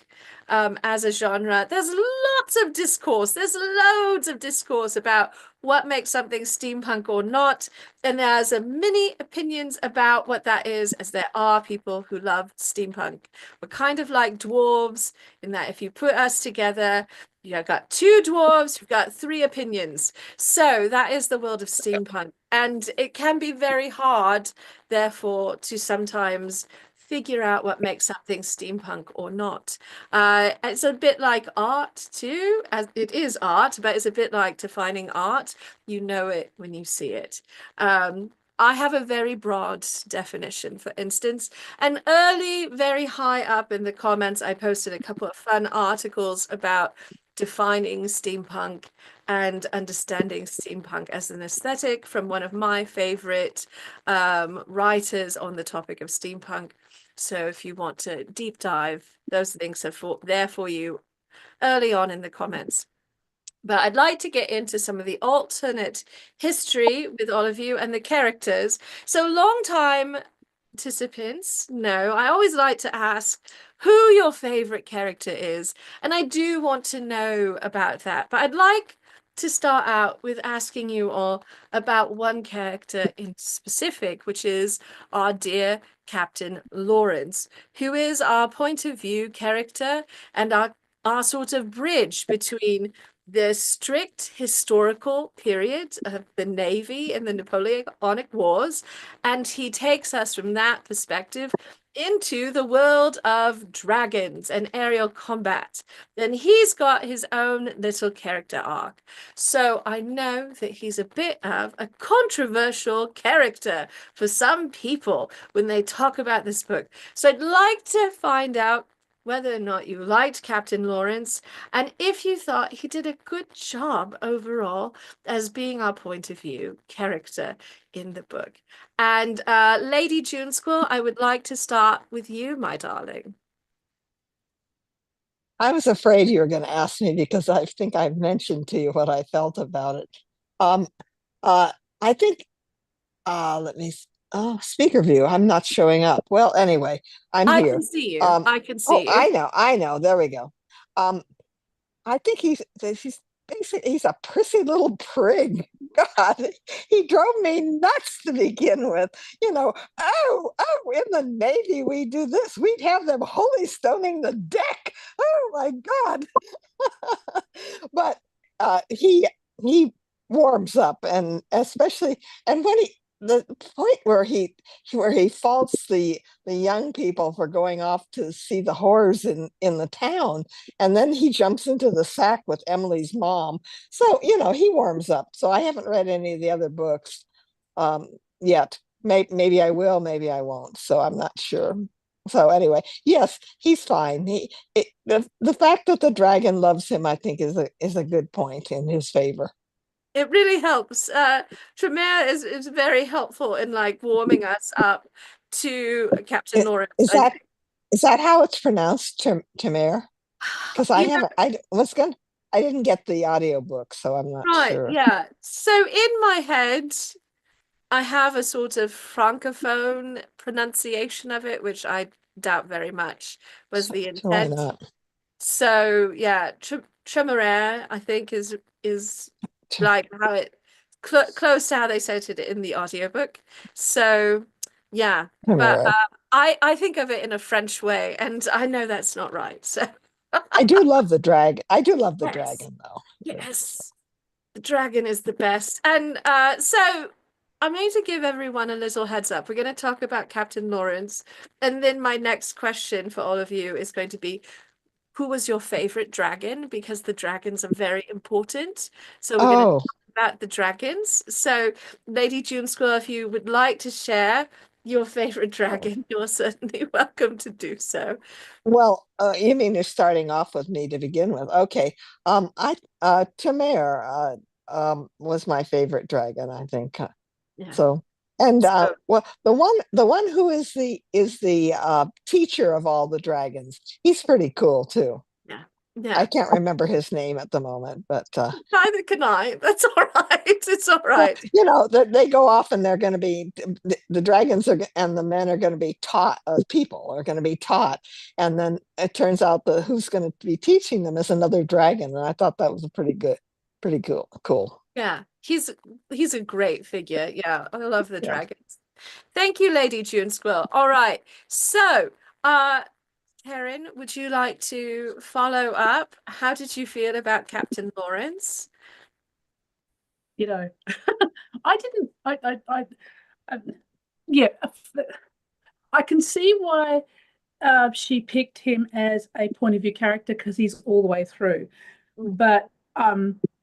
as a genre, there's lots of discourse. There's loads of discourse about what makes something steampunk or not. And there's many opinions about what that is, as there are people who love steampunk. We're kind of like dwarves in that if you put us together, you've got two dwarves, you've got three opinions. So that is the world of steampunk. And it can be very hard, therefore, to sometimes figure out what makes something steampunk or not. It's a bit like art too, as it is art, but it's a bit like defining art. You know it when you see it. I have a very broad definition, for instance, and early, very high up in the comments, I posted a couple of fun articles about defining steampunk and understanding steampunk as an aesthetic from one of my favorite writers on the topic of steampunk. So if you want to deep dive, those links are there for you early on in the comments. But I'd like to get into some of the alternate history with all of you and the characters. So long time participants know, I always like to ask who your favorite character is. And I do want to know about that. But I'd like to start out with asking you all about one character in specific, which is our dear Captain Lawrence, who is our point of view character and our sort of bridge between the strict historical period of the Navy in the Napoleonic Wars, and he takes us from that perspective into the world of dragons and aerial combat. Then he's got his own little character arc. So I know that he's a bit of a controversial character for some people when they talk about this book. So I'd like to find out whether or not you liked Captain Lawrence, and if you thought he did a good job overall as being our point of view character in the book. And Lady June Squirrel, I would like to start with you, my darling. I was afraid you were going to ask me because I think I've mentioned to you what I felt about it. I think, let me, speaker view, I'm not showing up. Well, anyway, I'm I here. can see you. I can see you. I know. There we go. I think he's basically, he's a prissy little prig. God, he drove me nuts to begin with. You know, in the Navy we do this. We'd have them holy stoning the deck. Oh my God. But he warms up, and especially, and when the point where he faults the young people for going off to see the horrors in the town, and then he jumps into the sack with Emily's mom. So he warms up. So I haven't read any of the other books yet. Maybe I will, maybe I won't. So I'm not sure. So anyway, yes, he's fine. The fact that the dragon loves him, I think, is a good point in his favor. It really helps. Tremere is very helpful in like warming us up to Captain Lawrence. Is that how it's pronounced, Tremere? Because I didn't get the audiobook, so I'm not sure. Yeah. So in my head, I have a sort of francophone pronunciation of it, which I doubt very much was the intent. Why not? So yeah, Tremere, I think is like how it close to how they said it in the audiobook. So yeah, but I think of it in a French way, and I know that's not right. So I do love the dragon. I do love the dragon, though. Yes, the dragon is the best. And so I'm going to give everyone a little heads up. We're going to talk about Captain Lawrence, and then my next question for all of you is going to be, who was your favorite dragon? Because the dragons are very important. So we're going to talk about the dragons. So Lady June Squirrel, if you would like to share your favorite dragon, you're certainly welcome to do so. Well, you mean you're starting off with me to begin with? Okay. Tremere was my favorite dragon, I think. Yeah. So, and well, the one who is the teacher of all the dragons, he's pretty cool too. Yeah. I can't remember his name at the moment, but neither can I. That's all right. It's all right. They go off and they're going to be the dragons and the men are going to be taught. People are going to be taught, and then it turns out who's going to be teaching them is another dragon, and I thought that was pretty cool. Yeah, he's a great figure. Yeah, I love the dragons. Thank you, Lady June Squirrel. All right, so Karen, would you like to follow up? How did you feel about Captain Lawrence? I can see why she picked him as a point of view character because he's all the way through. But I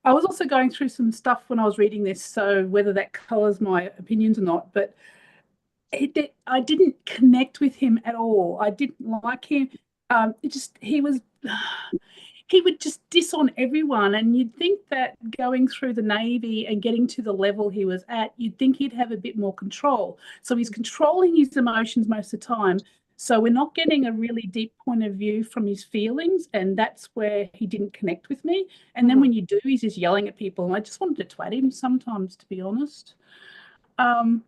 was also going through some stuff when I was reading this, so whether that colors my opinions or not, but I didn't connect with him at all. I didn't like him. He would just diss on everyone, and you'd think that going through the Navy and getting to the level he was at, you'd think he'd have a bit more control. So he's controlling his emotions most of the time. So we're not getting a really deep point of view from his feelings, and that's where he didn't connect with me. And then when you do, he's just yelling at people, and I just wanted to twat him sometimes, to be honest. I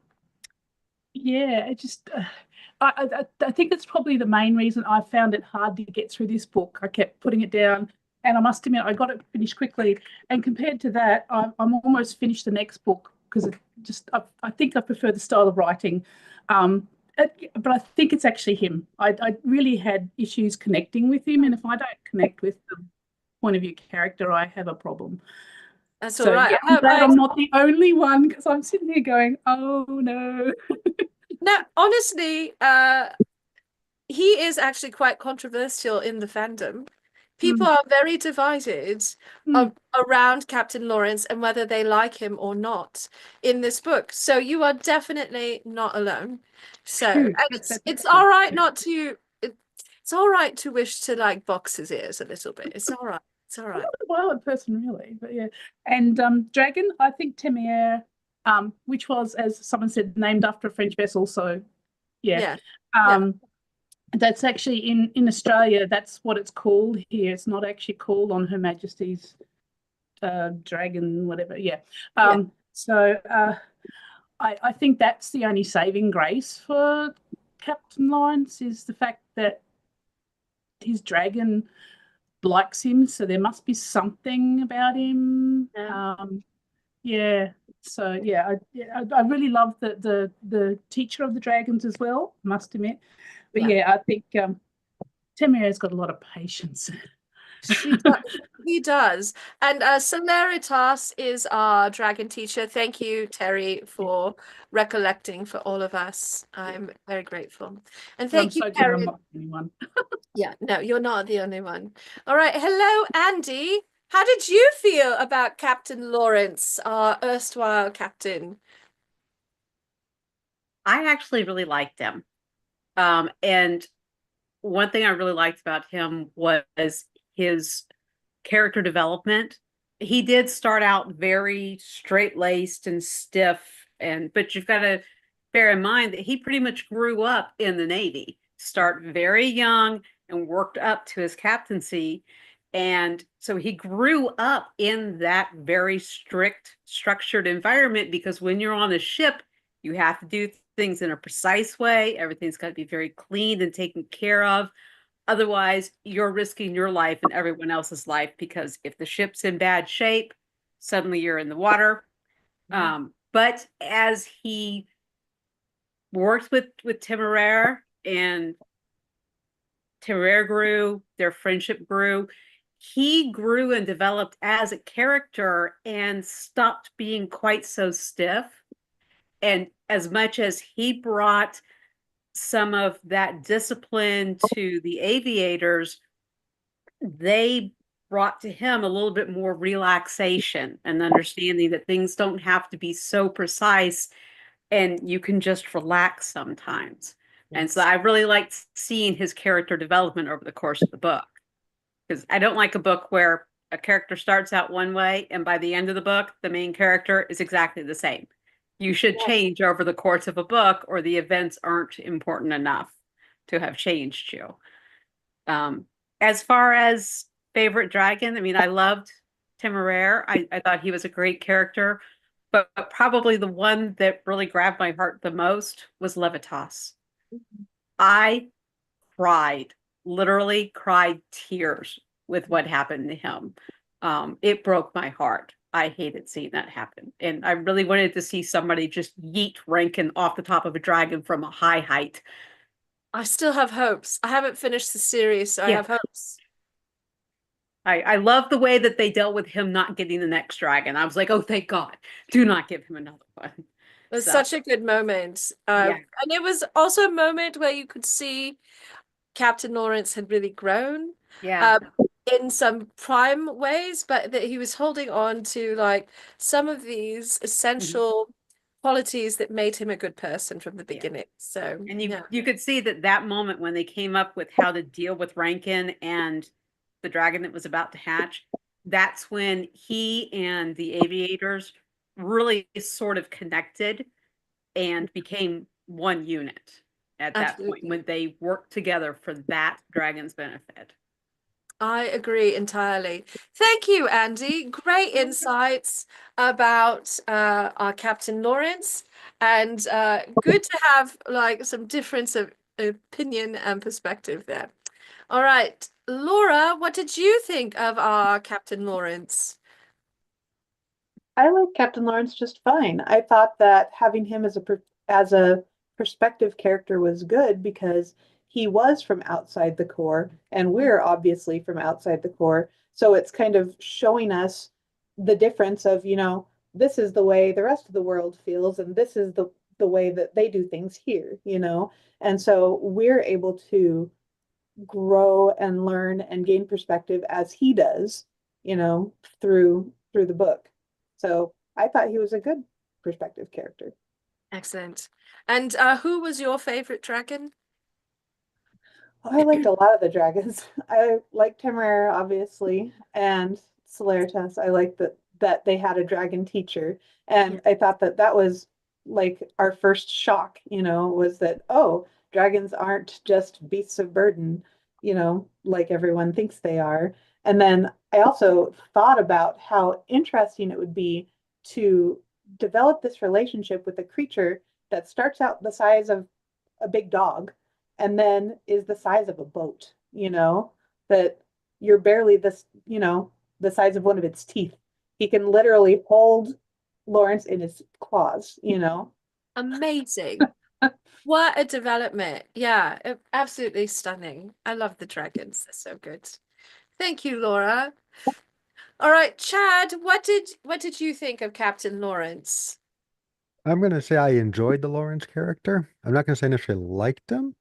think that's probably the main reason I found it hard to get through this book. I kept putting it down, and I must admit I got it finished quickly. And compared to that, I'm almost finished the next book because I think I prefer the style of writing. But I think it's actually him. I really had issues connecting with him, and if I don't connect with them, point of view character, I have a problem. That's So all right. yeah, I'm glad I'm not the only one, because I'm sitting here going, oh no. No, honestly, he is actually quite controversial in the fandom. People are very divided around Captain Lawrence and whether they like him or not in this book. So you are definitely not alone. So True. and That's it's true. all right not to. It's all right to wish to like box his ears a little bit. It's all right. It's all I'm right. not a violent person really, but yeah. And Dragon, I think Temeraire, which was, as someone said, named after a French vessel. So yeah. That's actually in Australia, that's what it's called here. It's not actually called on Her Majesty's Dragon, whatever. So I think that's the only saving grace for Captain Lawrence, is the fact that his dragon likes him, so there must be something about him. So I really love the teacher of the dragons as well, must admit. But I think Temeraire's got a lot of patience. He does. And Celeritas is our dragon teacher. Thank you, Terry, for recollecting for all of us. I'm very grateful. And thank you, I'm so glad Karen. I'm not the only one. Yeah, no, you're not the only one. All right. Hello, Andy. How did you feel about Captain Lawrence, our erstwhile captain? I actually really liked him. And one thing I really liked about him was his character development. He did start out very straight-laced and stiff, but you've got to bear in mind that he pretty much grew up in the Navy, start very young and worked up to his captaincy. And so he grew up in that very strict, structured environment, because when you're on a ship, you have to do things in a precise way. Everything's got to be very clean and taken care of. Otherwise, you're risking your life and everyone else's life, because if the ship's in bad shape, suddenly you're in the water. But as he worked with Temeraire, and Temeraire grew, their friendship grew, he grew and developed as a character and stopped being quite so stiff. And as much as he brought some of that discipline to the aviators, they brought to him a little bit more relaxation and understanding that things don't have to be so precise and you can just relax sometimes. And so I really liked seeing his character development over the course of the book, because I don't like a book where a character starts out one way and by the end of the book, the main character is exactly the same. You should change over the course of a book, or the events aren't important enough to have changed you. As far as favorite dragon, I mean, I loved Temeraire. I thought he was a great character, but probably the one that really grabbed my heart the most was Levitas. I cried, literally cried tears with what happened to him. It broke my heart. I hated seeing that happen. And I really wanted to see somebody just yeet Rankin off the top of a dragon from a high height. I still have hopes. I haven't finished the series, so I have hopes. I love the way that they dealt with him not getting the next dragon. I was like, oh, thank God. Do not give him another one. It was such a good moment. And it was also a moment where you could see Captain Lawrence had really grown. In some prime ways, but that he was holding on to like some of these essential qualities that made him a good person from the beginning. So, and you could see that moment when they came up with how to deal with Rankin and the dragon that was about to hatch, that's when he and the aviators really sort of connected and became one unit at that point, when they worked together for that dragon's benefit. I agree entirely. Thank you, Andy. Great insights about our Captain Lawrence, and good to have like some difference of opinion and perspective there. All right, Laura, what did you think of our Captain Lawrence? I like Captain Lawrence just fine. I thought that having him as a perspective character was good, because he was from outside the Corps, and we're obviously from outside the Corps. So it's kind of showing us the difference of, this is the way the rest of the world feels, and this is the way that they do things here, And so we're able to grow and learn and gain perspective as he does, through the book. So I thought he was a good perspective character. Excellent. And who was your favorite dragon? I liked a lot of the dragons. I liked Temeraire, obviously, and Celeritas. I liked that they had a dragon teacher. And I thought that was like our first shock, was that, oh, dragons aren't just beasts of burden, like everyone thinks they are. And then I also thought about how interesting it would be to develop this relationship with a creature that starts out the size of a big dog and then is the size of a boat, that you're barely this, the size of one of its teeth. He can literally hold Lawrence in his claws, Amazing. What a development. Yeah, absolutely stunning. I love the dragons. They're so good. Thank you, Laura. All right, Chad, what did you think of Captain Lawrence? I'm going to say I enjoyed the Lawrence character. I'm not going to say I necessarily liked him,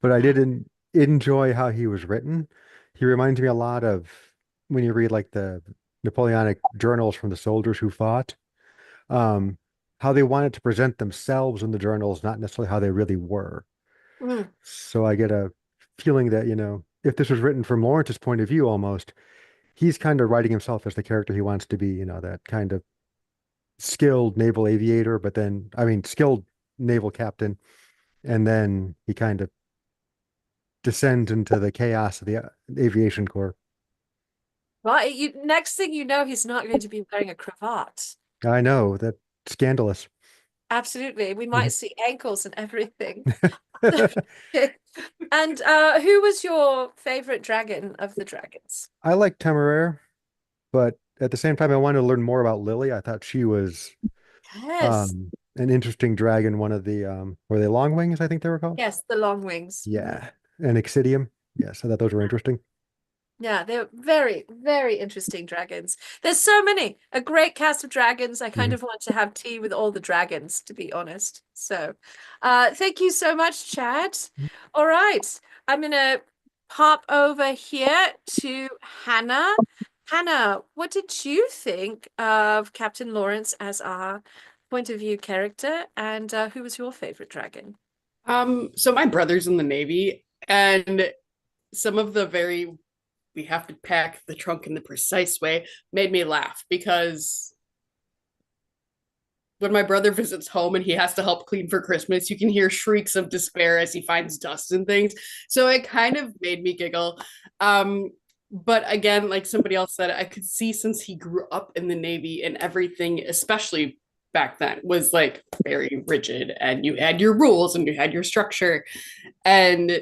but I did enjoy how he was written. He reminds me a lot of when you read like the Napoleonic journals from the soldiers who fought, how they wanted to present themselves in the journals, not necessarily how they really were. So I get a feeling that, if this was written from Lawrence's point of view almost, he's kind of writing himself as the character he wants to be, that kind of skilled naval aviator, but then, skilled naval captain, and then he kind of descends into the chaos of the aviation corps. Well, next thing you know, he's not going to be wearing a cravat. I know, that's scandalous. Absolutely. We might see ankles and everything. And who was your favorite dragon of the dragons? I like Temeraire, but at the same time, I wanted to learn more about Lily. I thought she was an interesting dragon. One of the were they Longwings, I think they were called? Yes, the Longwings. Yeah. And Excidium. Yes, I thought those were interesting. Yeah, they're very, very interesting dragons. There's so many, a great cast of dragons. I kind of want to have tea with all the dragons, to be honest. So thank you so much, Chad. All right, I'm going to pop over here to Hannah. Hannah, what did you think of Captain Lawrence as our point of view character, and who was your favorite dragon? So my brother's in the Navy, and some of the we have to pack the trunk in the precise way made me laugh, because when my brother visits home and he has to help clean for Christmas, you can hear shrieks of despair as he finds dust and things. So it kind of made me giggle. But again, like somebody else said, I could see, since he grew up in the Navy and everything, especially back then, was like very rigid, and you had your rules and you had your structure, and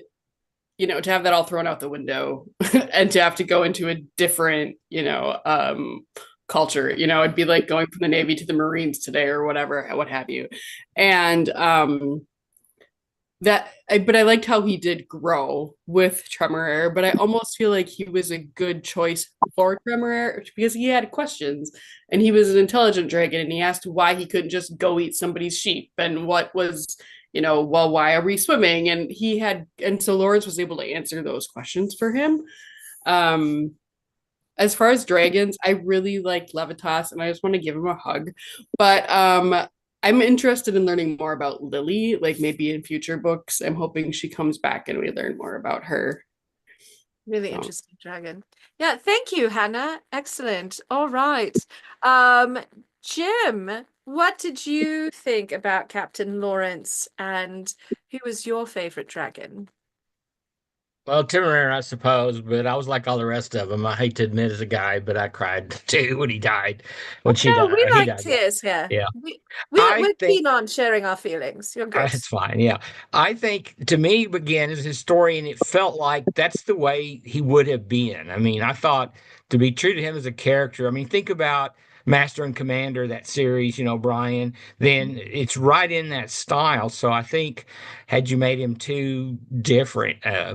to have that all thrown out the window and to have to go into a different, culture, it'd be like going from the Navy to the Marines today or whatever, what have you. And but I liked how he did grow with Temeraire, but I almost feel like he was a good choice for Temeraire because he had questions, and he was an intelligent dragon, and he asked why he couldn't just go eat somebody's sheep, and what was, well, why are we swimming? And so Lawrence was able to answer those questions for him. As far as dragons, I really liked Levitas, and I just want to give him a hug. But I'm interested in learning more about Lily, like maybe in future books. I'm hoping she comes back and we learn more about her. Really interesting dragon. Yeah, thank you, Hannah. Excellent. All right. Jim, what did you think about Captain Lawrence, and who was your favorite dragon? Well, Temeraire, I suppose, but I was like all the rest of them. I hate to admit as a guy, but I cried too when he died. When she died. We He like died. tears here. Yeah. We're keen on sharing our feelings. You're good. That's fine. Yeah. I think, to me, again, as a historian, it felt like that's the way he would have been. I mean, I thought, to be true to him as a character, think about Master and Commander, that series, Brian, then it's right in that style. So I think had you made him too different, I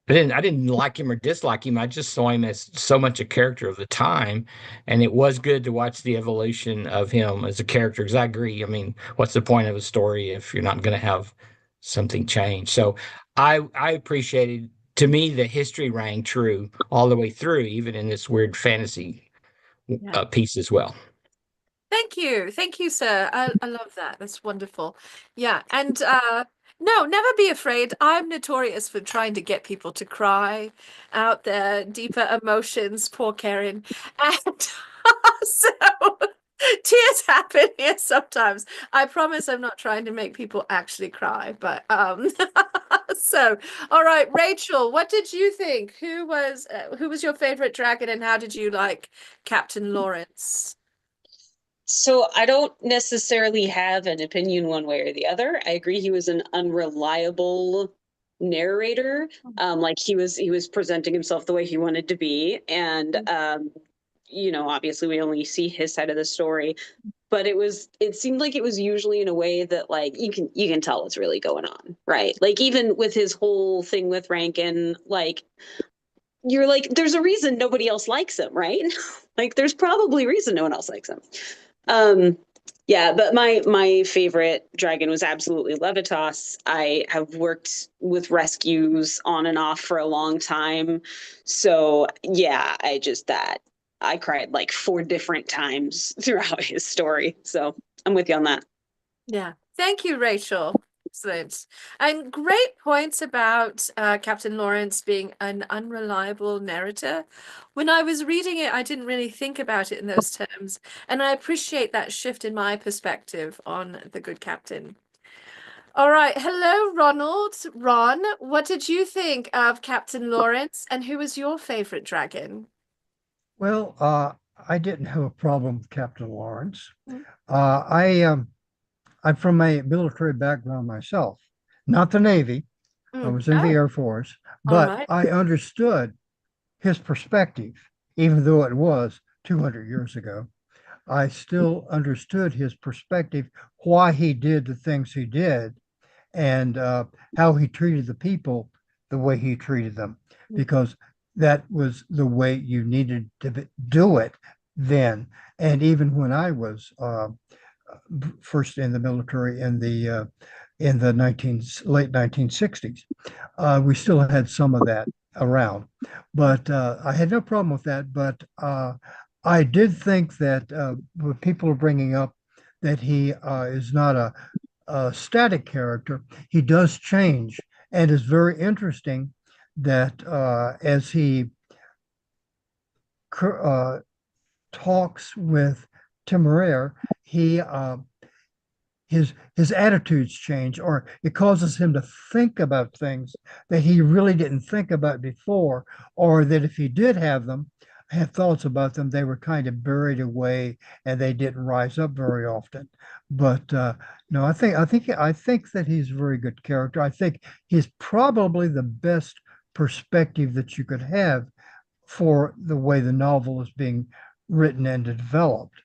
didn't like him or dislike him. I just saw him as so much a character of the time, and it was good to watch the evolution of him as a character. Because I agree. I mean, what's the point of a story if you're not going to have something change? So I appreciated. To me, the history rang true all the way through, even in this weird fantasy piece as well. Thank you, sir. I love that. That's wonderful. Yeah, and no, never be afraid. I'm notorious for trying to get people to cry out their deeper emotions. Poor Karen, and so tears happen here sometimes. I promise I'm not trying to make people actually cry, but so all right, Rachel, what did you think? Who was your favorite dragon, and how did you like Captain Lawrence? So I don't necessarily have an opinion one way or the other. I agree he was an unreliable narrator. Like he was presenting himself the way he wanted to be. And obviously we only see his side of the story. But it seemed like it was usually in a way that like you can tell what's really going on, right? Like even with his whole thing with Rankin, like you're like, there's a reason nobody else likes him, right? Like there's probably a reason no one else likes him. Yeah, but my favorite dragon was absolutely Levitas. I have worked with rescues on and off for a long time. So yeah, I cried like 4 different times throughout his story. So I'm with you on that. Yeah. Thank you, Rachel. Excellent. And great points about Captain Lawrence being an unreliable narrator. When I was reading it, I didn't really think about it in those terms. And I appreciate that shift in my perspective on the good captain. All right. Hello, Ronald. Ron, what did you think of Captain Lawrence, and who was your favorite dragon? Well, I didn't have a problem with Captain Lawrence. I'm from a military background myself, not the Navy. I was in the Air Force, but I understood his perspective, even though it was 200 years ago. I still understood his perspective, why he did the things he did, and how he treated the people the way he treated them, because that was the way you needed to do it then. And even when I was first in the military in the late 1960s, we still had some of that around, but I had no problem with that. But I did think that when people are bringing up that he is not a static character, he does change, and it's very interesting that as he talks with Temeraire, his attitudes change, or it causes him to think about things that he really didn't think about before, or that if he did have thoughts about them, they were kind of buried away and they didn't rise up very often. But no, I think that he's a very good character. I think he's probably the best perspective that you could have for the way the novel is being written and developed.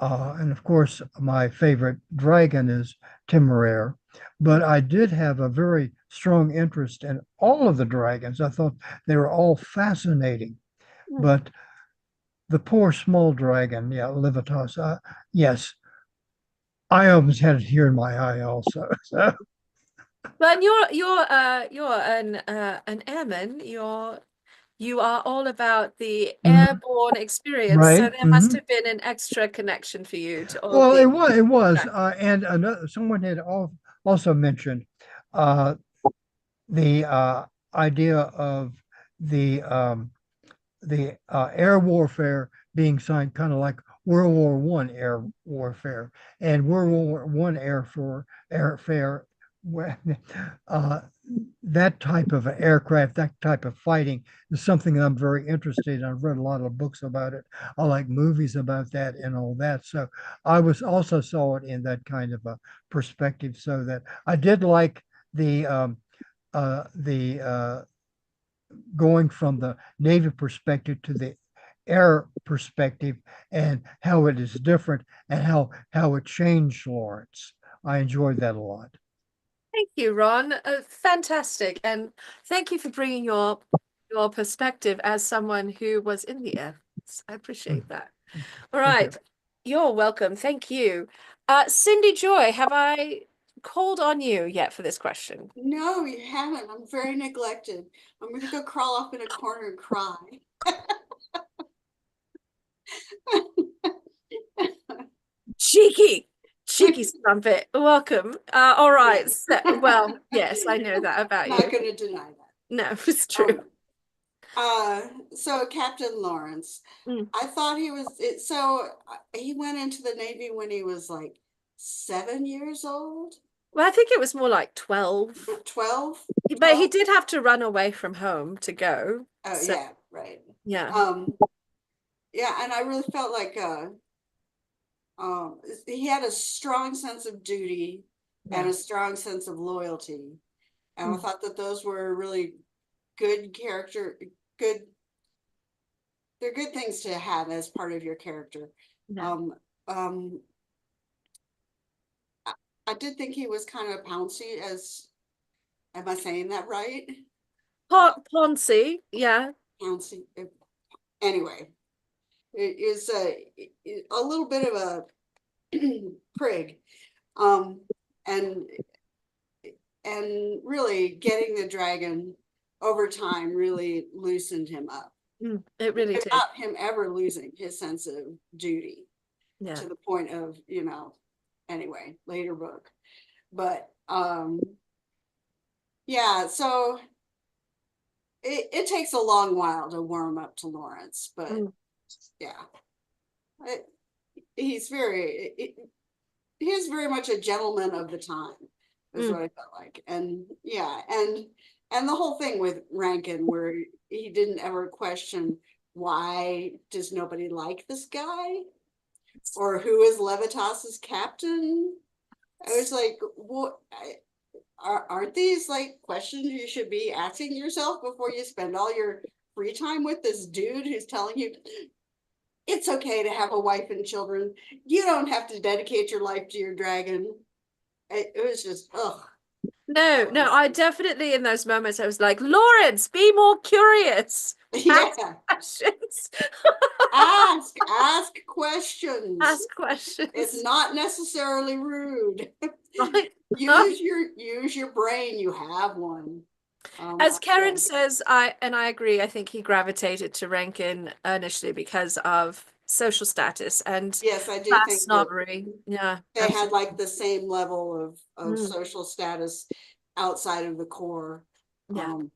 And of course, my favorite dragon is Temeraire, but I did have a very strong interest in all of the dragons. I thought they were all fascinating, but the poor small dragon, Levitas, yes, I almost had it here in my eye also. So. Well, you're an airman. You are all about the airborne experience, right. So there must have been an extra connection for you to all. Well, it was, and someone had also mentioned the idea of the air warfare being signed, kind of like World War I air warfare, and World War I airfare. That type of aircraft, that type of fighting is something that I'm very interested in. I've read a lot of books about it. I like movies about that and all that. So I was also saw it in that kind of a perspective. So that I did like the going from the Navy perspective to the air perspective and how it is different and how it changed Lawrence. I enjoyed that a lot. Thank you, Ron. Fantastic. And thank you for bringing your perspective as someone who was in the Air Force. I appreciate that. All right. You're welcome. Thank you. Cindy Joy, have I called on you yet for this question? No, you haven't. I'm very neglected. I'm going to go crawl off in a corner and cry. Cheeky strumpet. Welcome. All right. So, well, yes, I know that about you. Not going to deny that. No, it's true. So Captain Lawrence, I thought he was he went into the Navy when he was like 7 years old. Well, I think it was more like 12. 12? But he did have to run away from home to go. Oh, so, yeah, right. Yeah. Yeah, and I really felt like he had a strong sense of duty and a strong sense of loyalty. And I thought that those were really good they're good things to have as part of your character. I did think he was kind of pouncy am I saying that right? Poncy, yeah. Pouncy. Anyway, it is a little bit of a prig. And really getting the dragon over time really loosened him up. It really did. Without him ever losing his sense of duty to the point of, anyway, later book. But yeah, so it takes a long while to warm up to Lawrence, but yeah, he's very much a gentleman of the time, is what I felt like. And yeah, and the whole thing with Rankin, where he didn't ever question, why does nobody like this guy? Or who is Levitas's captain? I was like, what? Aren't these like questions you should be asking yourself before you spend all your free time with this dude who's telling you it's okay to have a wife and children. You don't have to dedicate your life to your dragon. It was just, ugh. No, I definitely, in those moments, I was like, Lawrence, be more curious. Yeah. Ask questions. Ask questions. Ask questions. It's not necessarily rude. Right. Use your brain. You have one. As Karen says, I agree. I think he gravitated to Rankin initially because of social status and yes, I do class think snobbery. Yeah, they had like the same level of social status outside of the Corps. And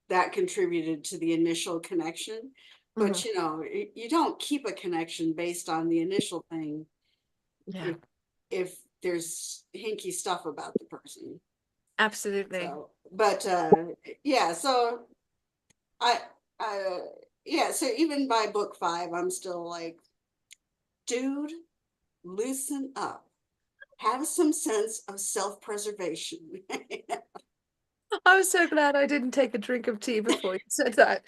that contributed to the initial connection. But you don't keep a connection based on the initial thing. Yeah. If there's hinky stuff about the person. Absolutely. So, but yeah, so so even by book 5, I'm still like, dude, loosen up. Have some sense of self-preservation. I was so glad I didn't take a drink of tea before you said that.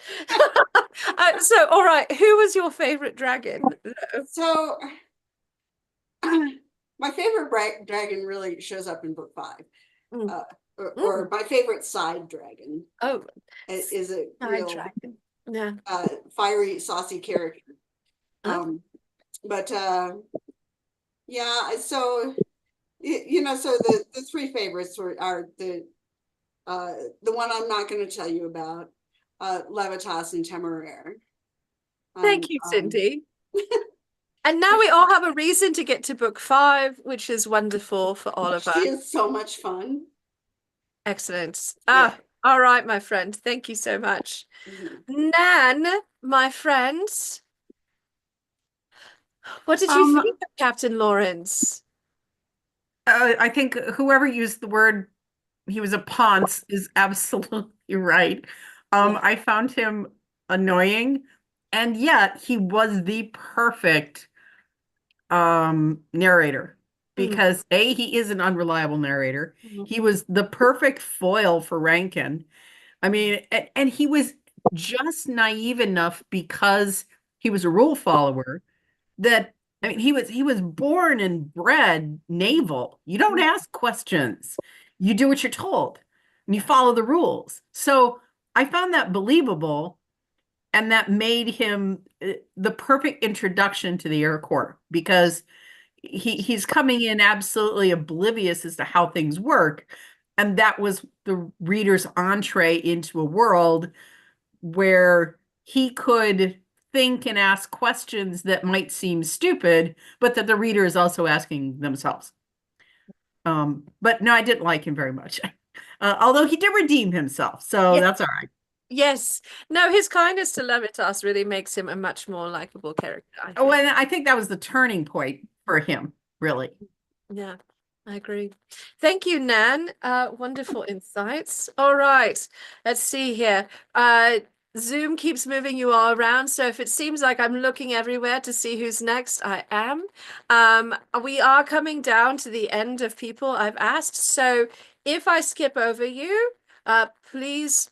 So, all right, who was your favorite dragon? So, my favorite dragon really shows up in book 5. Or my favorite side dragon. Oh, is a real dragon. Yeah. Fiery, saucy character. But yeah, so so the 3 favorites are the one I'm not going to tell you about, Levitas and Temeraire. Thank you, Cindy. And now we all have a reason to get to book 5, which is wonderful for all of us. She is so much fun. Excellent. All right, my friend. Thank you so much. Nan, my friend, what did you think of Captain Lawrence? I think whoever used the word he was a ponce is absolutely right. I found him annoying, and yet he was the perfect narrator. Because A, he is an unreliable narrator. He was the perfect foil for Rankin. I mean, and he was just naive enough because he was a rule follower that I mean he was born and bred naval. You don't ask questions. You do what you're told and you follow the rules. So I found that believable, and that made him the perfect introduction to the Air Corps, because he's coming in absolutely oblivious as to how things work. And that was the reader's entree into a world where he could think and ask questions that might seem stupid, but that the reader is also asking themselves. But no, I didn't like him very much. Although he did redeem himself, so that's all right. Yes. No, his kindness to Levitas really makes him a much more likable character, I think. Oh, and I think that was the turning point for him, really. Yeah, I agree. Thank you, Nan. Wonderful insights. All right, let's see here. Zoom keeps moving you all around, so if it seems like I'm looking everywhere to see who's next, I am. We are coming down to the end of people I've asked, so if I skip over you, please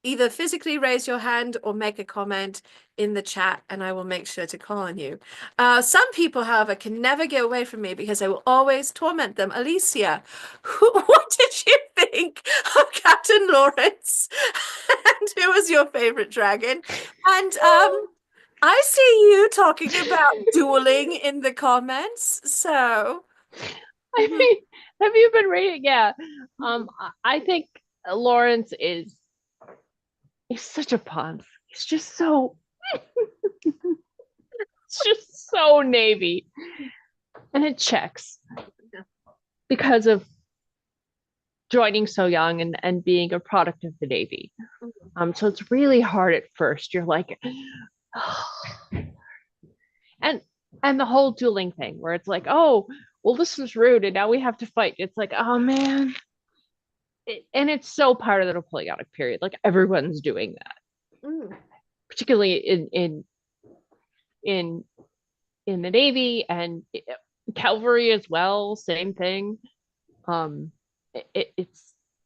either physically raise your hand or make a comment in the chat, and I will make sure to call on you. Some people, however, can never get away from me because I will always torment them. Alicia, what did you think of Captain Lawrence? And who was your favorite dragon? And I see you talking about dueling in the comments, so... I mean, have you been reading? Yeah. I think Lawrence is he's such a ponce. He's just so it's just so Navy. And it checks because of joining so young and being a product of the Navy. So it's really hard at first. You're like, and the whole dueling thing where it's like, oh, well, this was rude and now we have to fight. It's like, oh man. And it's so part of the Napoleonic period. Like everyone's doing that, particularly in the Navy and cavalry as well. Same thing.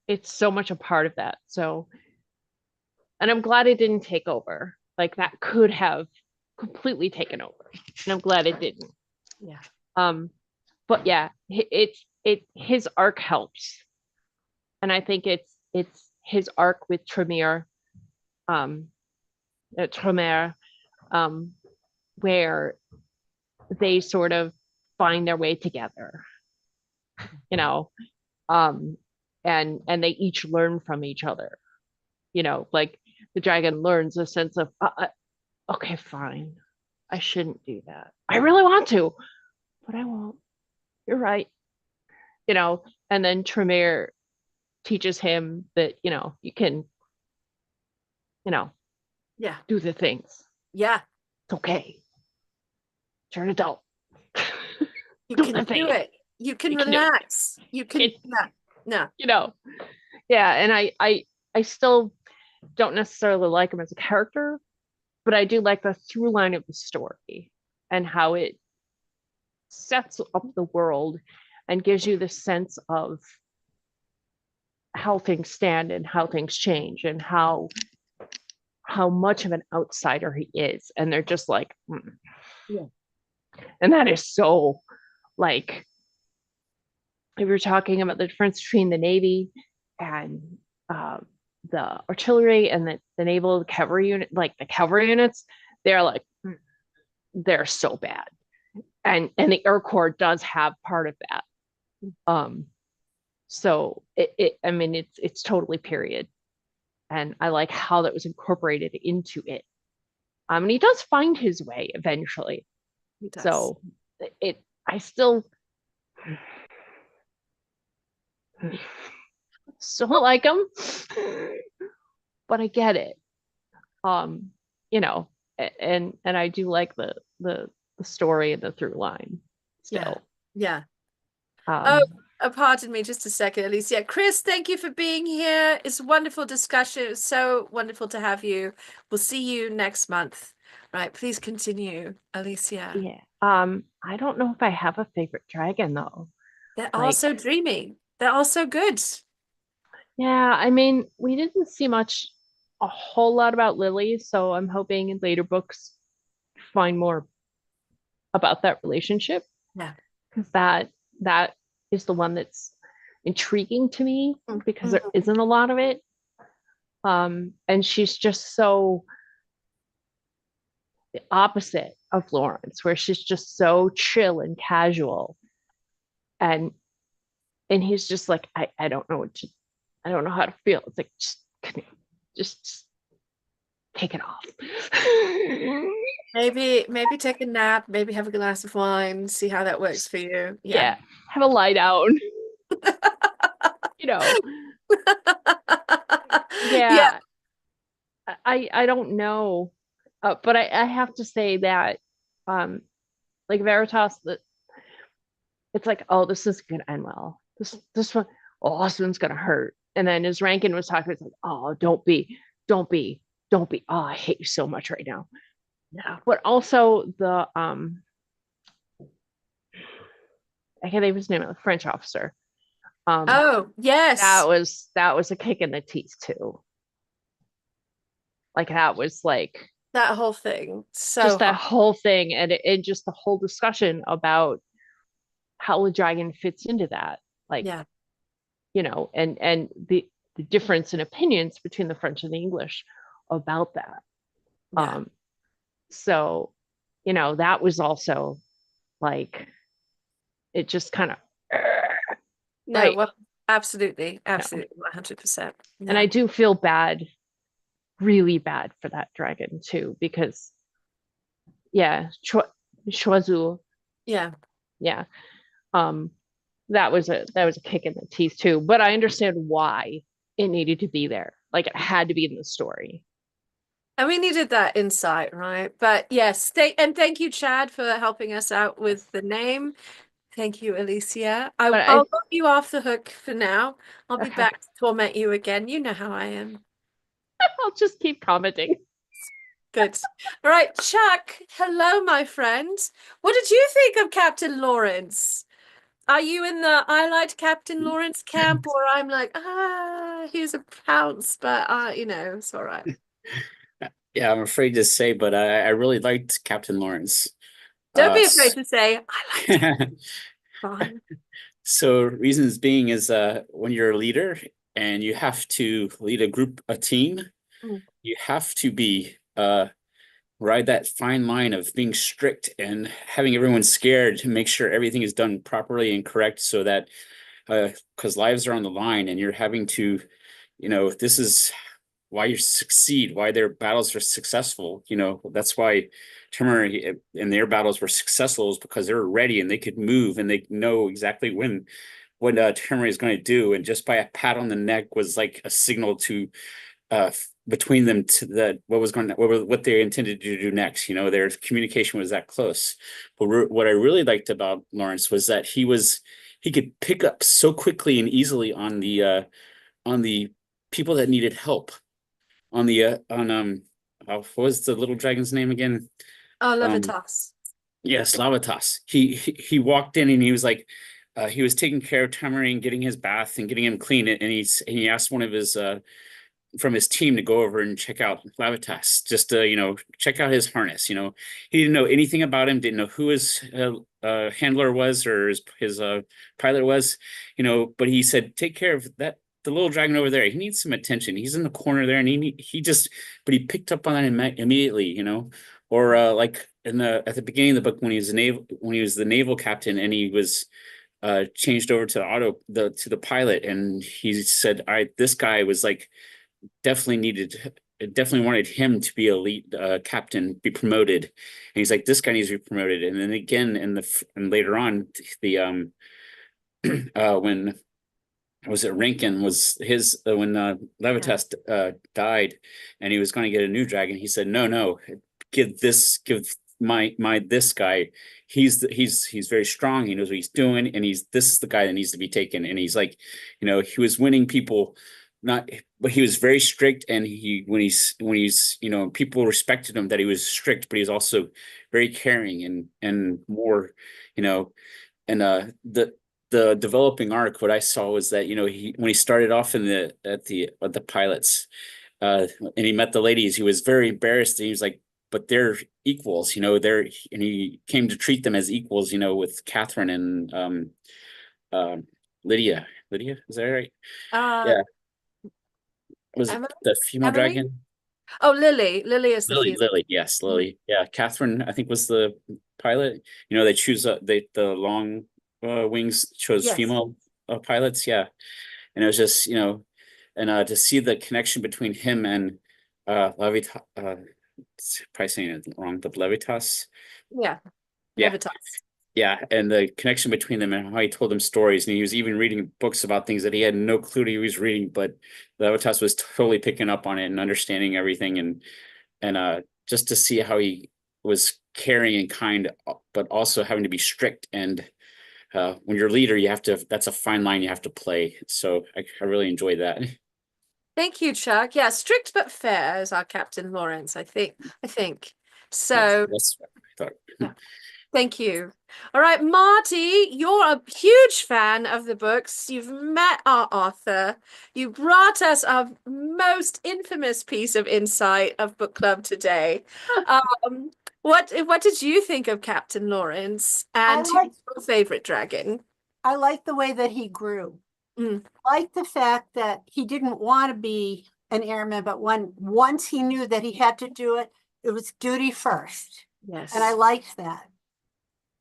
It's so much a part of that. So, and I'm glad it didn't take over. Like that could have completely taken over, and I'm glad it didn't. Yeah. But yeah, his arc helps. And I think it's his arc with Tremere, where they sort of find their way together, you know, and they each learn from each other, you know, like the dragon learns a sense of, okay, fine, I shouldn't do that. I really want to, but I won't. You're right, you know, and then Tremere teaches him that, you know, you can, you know, do the things. Yeah. It's okay. You're an adult. You can do it. You can relax. You can, no. You know, yeah. And I still don't necessarily like him as a character, but I do like the through line of the story and how it sets up the world and gives you the sense of how things stand and how things change and how much of an outsider he is. And they're just like, yeah. And that is so, like, if you're talking about the difference between the Navy and the artillery and the naval cavalry unit, like the cavalry units, they're like, they're so bad. And the Air Corps does have part of that. So I mean, it's totally period. And I like how that was incorporated into it. And he does find his way eventually. He does. So I still like him, but I get it. You know, and I do like the story and the through line still. Yeah. Pardon me just a second, Alicia. Chris, thank you for being here. It's a wonderful discussion. It's so wonderful to have you. We'll see you next month. Right, please continue, Alicia. Yeah. I don't know if I have a favorite dragon though. They're all so dreamy. They're all so good. Yeah, I mean, we didn't see much a whole lot about Lily, so I'm hoping in later books find more about that relationship. Yeah. Because that is the one that's intriguing to me because there isn't a lot of it. And she's just so the opposite of Lawrence, where she's just so chill and casual. And he's just like, I don't know I don't know how to feel. It's like, just take it off. Maybe take a nap, maybe have a glass of wine, see how that works for you. Yeah. Have a lie down. You know. Yeah. I don't know. But I have to say that like Veritas, that it's like, oh, this is gonna end well. This one, oh, this one's gonna hurt. And then as Rankin was talking, it's like, oh, don't be. Oh, I hate you so much right now. Yeah. But also the I can't think of his name, the French officer. Oh, yes. That was a kick in the teeth too. Like that was like that whole thing. So just that whole thing, and just the whole discussion about how the dragon fits into that. Like, yeah, you know, and the difference in opinions between the French and the English about that. Yeah. So, you know, that was also like, it just kind of, no, right. well, absolutely, 100%. And I do feel bad, really bad for that dragon too, because yeah, Choiseul. Yeah. That was a kick in the teeth too, but I understand why it needed to be there. Like it had to be in the story. And we needed that insight, right? But yes, thank you, Chad, for helping us out with the name. Thank you, Alicia. I'll let you off the hook for now. I'll be back to torment you again. You know how I am. I'll just keep commenting. Good. All right, Chuck. Hello, my friend. What did you think of Captain Lawrence? Are you in the I liked Captain Lawrence camp, or I'm like, he's a pounce, but you know, it's all right. Yeah, I'm afraid to say, but I really liked Captain Lawrence. Don't be afraid to say, I liked him. Fine. So reasons being is when you're a leader and you have to lead a team, you have to be ride that fine line of being strict and having everyone scared to make sure everything is done properly and correct, so that because lives are on the line and you're having to, you know, this is why you succeed, why their battles are successful. You know, that's why Temur and their battles were successful, is because they were ready and they could move and they know exactly what Temur is going to do. And just by a pat on the neck was like a signal to between them to what they intended to do next. You know, their communication was that close. But what I really liked about Lawrence was that he could pick up so quickly and easily on the people that needed help. What was the little dragon's name again? Oh, Levitas. Yes, Levitas. He walked in and he was like, he was taking care of Temur and getting his bath and getting him clean. And he asked one of his from his team to go over and check out Levitas, just to, you know, check out his harness. You know, he didn't know anything about him, didn't know who his handler was or his pilot was, you know, but he said, take care of that. The little dragon over there, he needs some attention. He's in the corner there, and but he picked up on that immediately, you know. Or like at the beginning of the book when he was the naval captain and he was changed over to the pilot, and he said, this guy was like definitely wanted him to be a lead captain, be promoted, and he's like, this guy needs to be promoted. And then again, and later on, the when was it Rankin was his when Levitas died and he was going to get a new dragon, he said, no, give this guy, he's very strong, he knows what he's doing, and this is the guy that needs to be taken. And he's like, you know, he was winning people, but he was very strict, and when he's you know, people respected him that he was strict, but he was also very caring and more, you know. And the developing arc, what I saw was that, you know, when he started off at the pilots, and he met the ladies. He was very embarrassed. And he was like, but they're equals, and he came to treat them as equals, with Catherine and Lydia. Lydia, is that right? Yeah. Was it the female Emily? dragon? Oh, Lily. Lily is the Lily, female. yes, Lily. Yeah, Catherine, I think, was the pilot. They choose the long wings chose Yes. female pilots. Yeah, and it was just and to see the connection between him and Levitas, probably saying it wrong, but Levitas. Yeah. Yeah. Levitas. Yeah, and the connection between them and how he told them stories, and he was even reading books about things that he had no clue he was reading, but Levitas was totally picking up on it and understanding everything, and just to see how he was caring and kind, but also having to be strict. And when you're a leader, that's a fine line you have to play. So I really enjoyed that. Thank you, Chuck. Yeah, strict but fair is our Captain Lawrence, I think. So That's what I thought. thank you. All right, Marty, you're a huge fan of the books. You've met our author. You brought us our most infamous piece of insight of book club today. What did you think of Captain Lawrence, and who's your favorite dragon? I like the way that he grew. I like the fact that he didn't want to be an airman, but once he knew that he had to do it, it was duty first. Yes. And I liked that.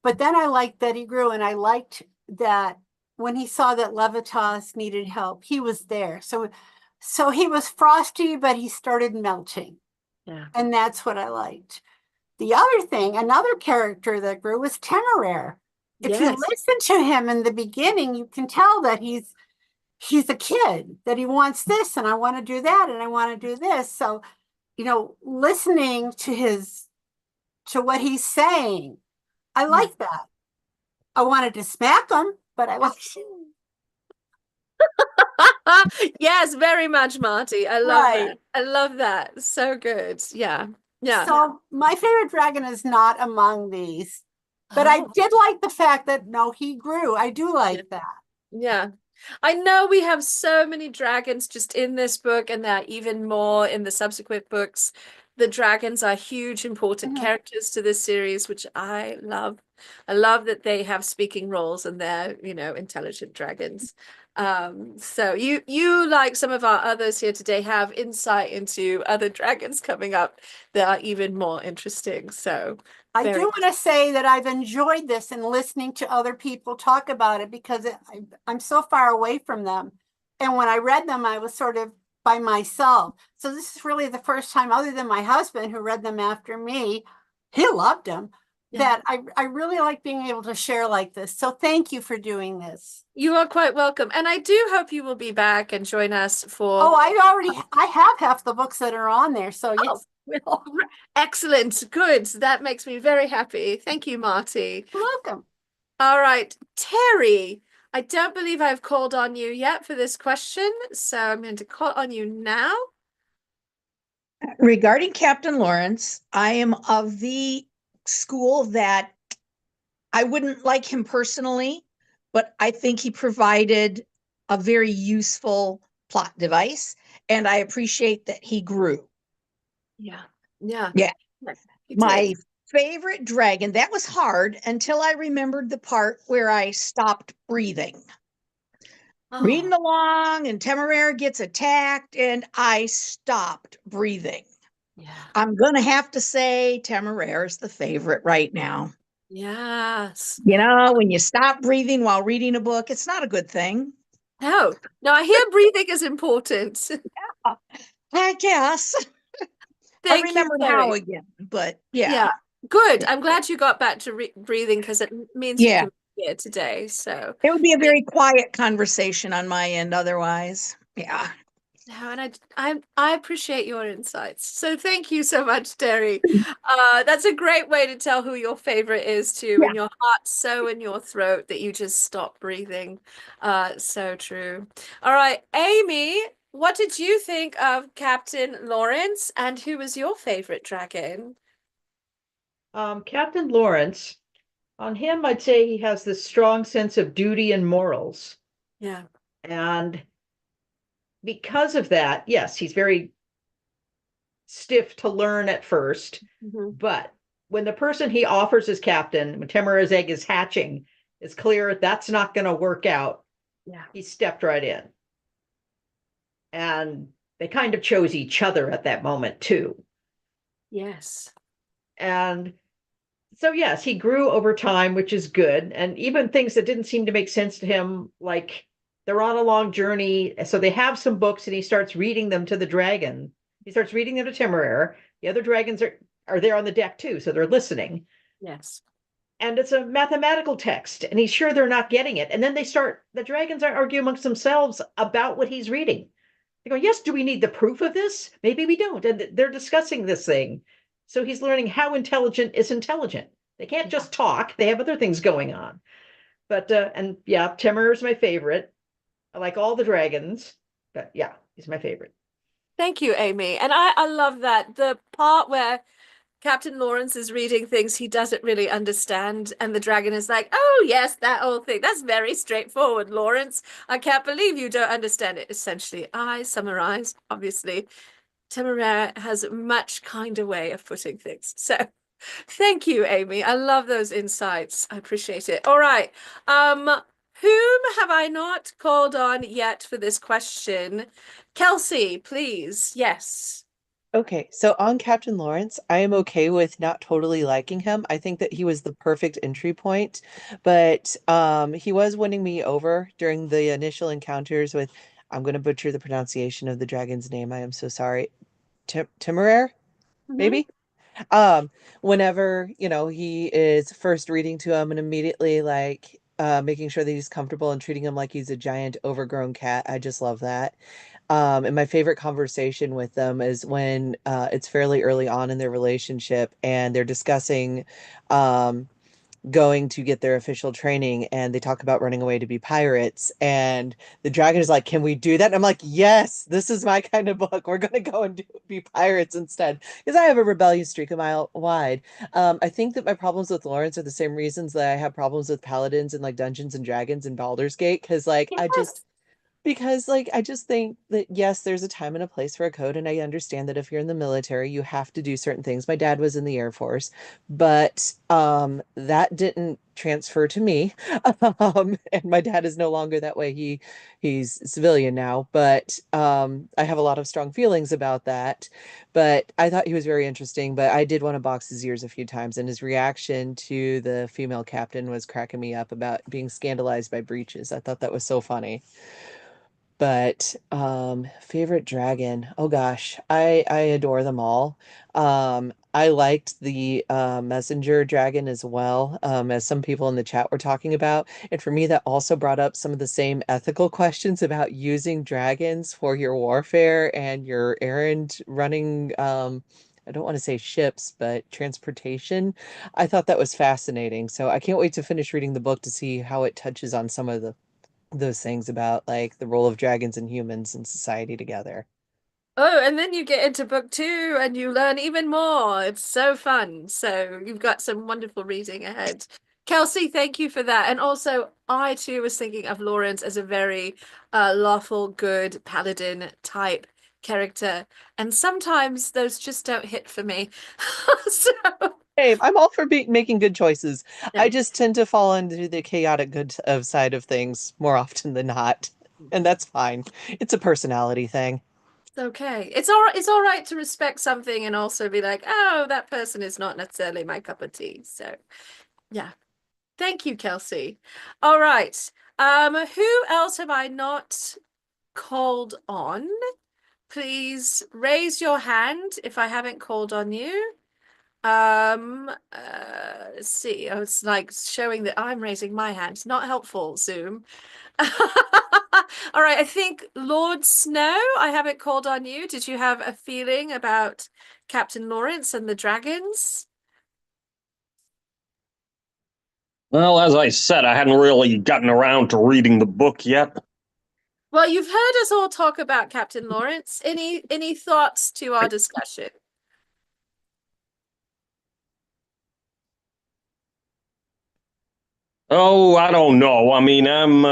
But then I liked that he grew, and I liked that when he saw that Levitas needed help, he was there. So he was frosty, but he started melting. Yeah. And that's what I liked. The other thing, another character that grew was Temeraire. If you listen to him in the beginning, you can tell that he's a kid, that he wants this, and I want to do that, and I want to do this. So, listening to what he's saying, I like that. I wanted to smack him, but I like Yes, very much, Marty. I love that. I love that. So good. Yeah. Yeah. So my favorite dragon is not among these, but I did like the fact that he grew. I do like that. Yeah. I know we have so many dragons just in this book, and there are even more in the subsequent books. The dragons are huge, important characters to this series, which I love. I love that they have speaking roles and they're, intelligent dragons. So you, like some of our others here today, have insight into other dragons coming up that are even more interesting. So I do want to say that I've enjoyed this and listening to other people talk about it, because I'm so far away from them. And when I read them, I was sort of by myself. So this is really the first time, other than my husband who read them after me, he loved them, that I really like being able to share like this. So thank you for doing this. You are quite welcome. And I do hope you will be back and join us for... Oh, I have half the books that are on there. So yes. Excellent. Good. That makes me very happy. Thank you, Marty. You're welcome. All right, Terry, I don't believe I've called on you yet for this question, so I'm going to call on you now. Regarding Captain Lawrence, I am of the school that I wouldn't like him personally, but I think he provided a very useful plot device, and I appreciate that he grew. Yeah. Yeah. Yeah. My favorite dragon, that was hard until I remembered the part where I stopped breathing. Reading along and Temeraire gets attacked and I stopped breathing. Yeah. I'm going to have to say Temeraire is the favorite right now. Yes. When you stop breathing while reading a book, it's not a good thing. No, I hear breathing is important. I guess. I remembered how again, but yeah. Good. I'm glad you got back to breathing, because it means you can be here today. So it would be a very quiet conversation on my end otherwise. Yeah. No, and I appreciate your insights. So thank you so much, Terry. That's a great way to tell who your favorite is too. When your heart's so in your throat that you just stop breathing. So true. All right, Amy, what did you think of Captain Lawrence, and who was your favorite dragon? Captain Lawrence, on him, I'd say he has this strong sense of duty and morals. Yeah. And because of that, yes, he's very stiff to learn at first. Mhm. But when the person he offers as captain, when Temera's egg is hatching, is clear that's not going to work out. Yeah. He stepped right in. And they kind of chose each other at that moment too. Yes. And so, yes, he grew over time, which is good. And even things that didn't seem to make sense to him, like they're on a long journey. So they have some books and he starts reading them to the dragon. He starts reading them to Temeraire. The other dragons are there on the deck too. So they're listening. Yes. And it's a mathematical text. And he's sure they're not getting it. And then the dragons argue amongst themselves about what he's reading. They go, yes, do we need the proof of this? Maybe we don't. And they're discussing this thing. So he's learning how intelligent is intelligent. They can't just talk. They have other things going on. But, and yeah, Temeraire is my favorite. I like all the dragons. But yeah, he's my favorite. Thank you, Amy. And I love that. The part where Captain Lawrence is reading things he doesn't really understand, and the dragon is like, oh, yes, that whole thing. That's very straightforward, Lawrence. I can't believe you don't understand it. Essentially, I summarize, obviously. Temeraire has a much kinder way of putting things. So thank you, Amy. I love those insights. I appreciate it. All right. Whom have I not called on yet for this question? Kelsey, please. Yes. Okay, so on Captain Lawrence, I am okay with not totally liking him. I think that he was the perfect entry point, but he was winning me over during the initial encounters with, I'm going to butcher the pronunciation of the dragon's name. I am so sorry. Temeraire, maybe? Whenever, he is first reading to him and immediately like making sure that he's comfortable and treating him like he's a giant overgrown cat. I just love that. And my favorite conversation with them is when it's fairly early on in their relationship and they're discussing going to get their official training and they talk about running away to be pirates. And the dragon is like, can we do that? And I'm like, yes, this is my kind of book. We're going to go and be pirates instead. Because I have a rebellious streak a mile wide. I think that my problems with Lawrence are the same reasons that I have problems with paladins and like Dungeons and Dragons and Baldur's Gate. Because like, I just think that, yes, there's a time and a place for a code. And I understand that if you're in the military, you have to do certain things. My dad was in the Air Force, but that didn't transfer to me. And my dad is no longer that way. He's civilian now, but I have a lot of strong feelings about that. But I thought he was very interesting, but I did want to box his ears a few times. And his reaction to the female captain was cracking me up about being scandalized by breeches. I thought that was so funny. But favorite dragon, oh gosh, I adore them all. I liked the messenger dragon as well, as some people in the chat were talking about. And for me, that also brought up some of the same ethical questions about using dragons for your warfare and your errand running. I don't want to say ships, but transportation. I thought that was fascinating. So I can't wait to finish reading the book to see how it touches on some of those things about like the role of dragons and humans in society together. Oh, and then you get into book 2 and you learn even more. It's so fun. So you've got some wonderful reading ahead. Kelsey, thank you for that. And also, I too was thinking of Lawrence as a very lawful, good paladin type character. And sometimes those just don't hit for me. So Hey, I'm all for making good choices. I just tend to fall into the chaotic good of side of things more often than not. And that's fine. It's a personality thing. it's okay. It's all right to respect something and also be like, oh, that person is not necessarily my cup of tea. So yeah. Thank you, Kelsey. All right. Who else have I not called on? Please raise your hand if I haven't called on you. Let's see. Oh, it's like showing that I'm raising my hand. Not helpful, Zoom. All right, I think Lord Snow, I haven't called on you. Did you have a feeling about Captain Lawrence and the dragons? Well, as I said, I hadn't really gotten around to reading the book yet. Well, you've heard us all talk about Captain Lawrence. Any thoughts to our discussion? Oh, I don't know. I mean, I'm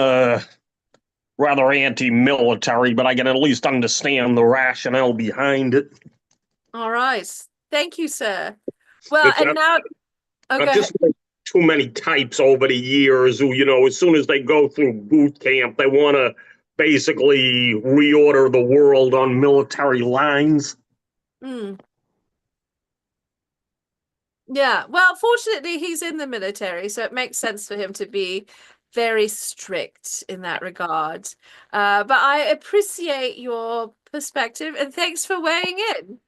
rather anti-military, but I can at least understand the rationale behind it. All right. Thank you, sir. Well, It's, and now, oh, go I've ahead. just met too many types over the years who, as soon as they go through boot camp, they want to basically reorder the world on military lines. Mm. Yeah, well, fortunately, he's in the military, so it makes sense for him to be very strict in that regard. But I appreciate your perspective and thanks for weighing in.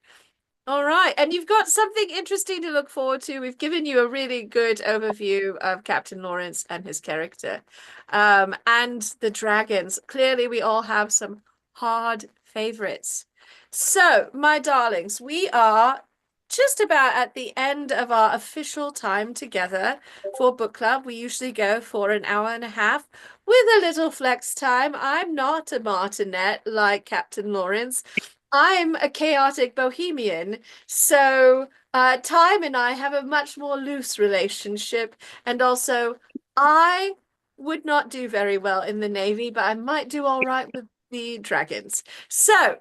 All right, and you've got something interesting to look forward to. We've given you a really good overview of Captain Lawrence and his character, and the dragons. Clearly, we all have some hard favorites. So, my darlings, we are just about at the end of our official time together for book club. We usually go for an hour and a half with a little flex time. I'm not a martinet like Captain Lawrence. I'm a chaotic bohemian, so Time and I have a much more loose relationship, and also I would not do very well in the Navy, but I might do all right with the dragons. So,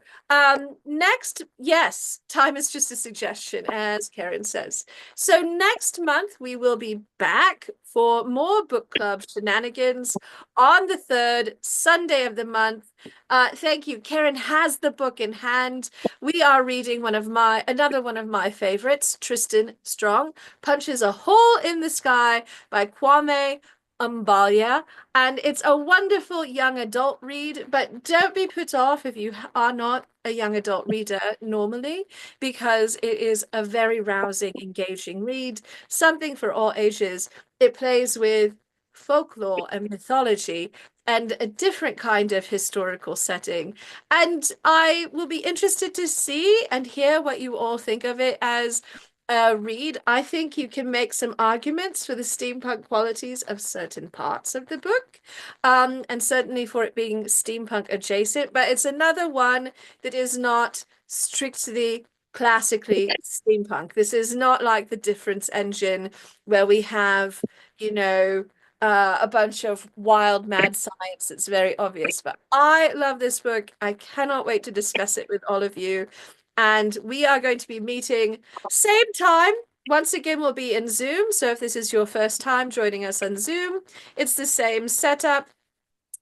next, yes, time is just a suggestion, as Karen says. So next month we will be back for more book club shenanigans on the third Sunday of the month. Thank you. Karen has the book in hand. We are reading another one of my favorites, Tristan Strong, Punches a Hole in the Sky by Kwame Umbalia, and it's a wonderful young adult read, but don't be put off if you are not a young adult reader normally, because it is a very rousing, engaging read, something for all ages. It plays with folklore and mythology and a different kind of historical setting. And I will be interested to see and hear what you all think of it as a read. I think you can make some arguments for the steampunk qualities of certain parts of the book, and certainly for it being steampunk adjacent, but it's another one that is not strictly classically steampunk. This is not like the Difference Engine where we have, a bunch of wild, mad science that's very obvious. But I love this book. I cannot wait to discuss it with all of you. And we are going to be meeting same time. Once again, we'll be in Zoom. So if this is your first time joining us on Zoom, it's the same setup.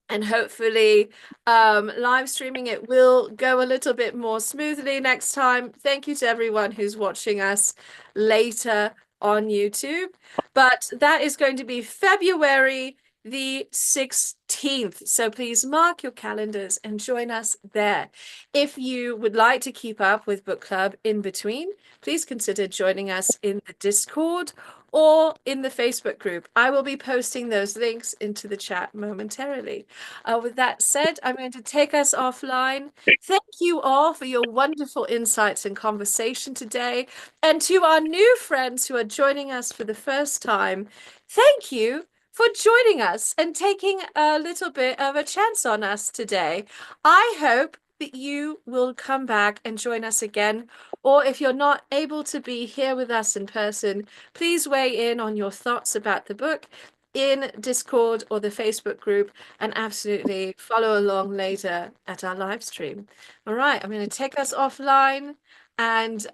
And hopefully live streaming it will go a little bit more smoothly next time. Thank you to everyone who's watching us later on YouTube. But that is going to be February the 16th. So please mark your calendars and join us there. If you would like to keep up with book club in between, please consider joining us in the Discord or in the Facebook group. I will be posting those links into the chat momentarily. With that said, I'm going to take us offline. Thank you all for your wonderful insights and conversation today. And to our new friends who are joining us for the first time, thank you for joining us and taking a little bit of a chance on us today. I hope that you will come back and join us again. Or if you're not able to be here with us in person, please weigh in on your thoughts about the book in Discord or the Facebook group, and absolutely follow along later at our live stream. All right, I'm going to take us offline and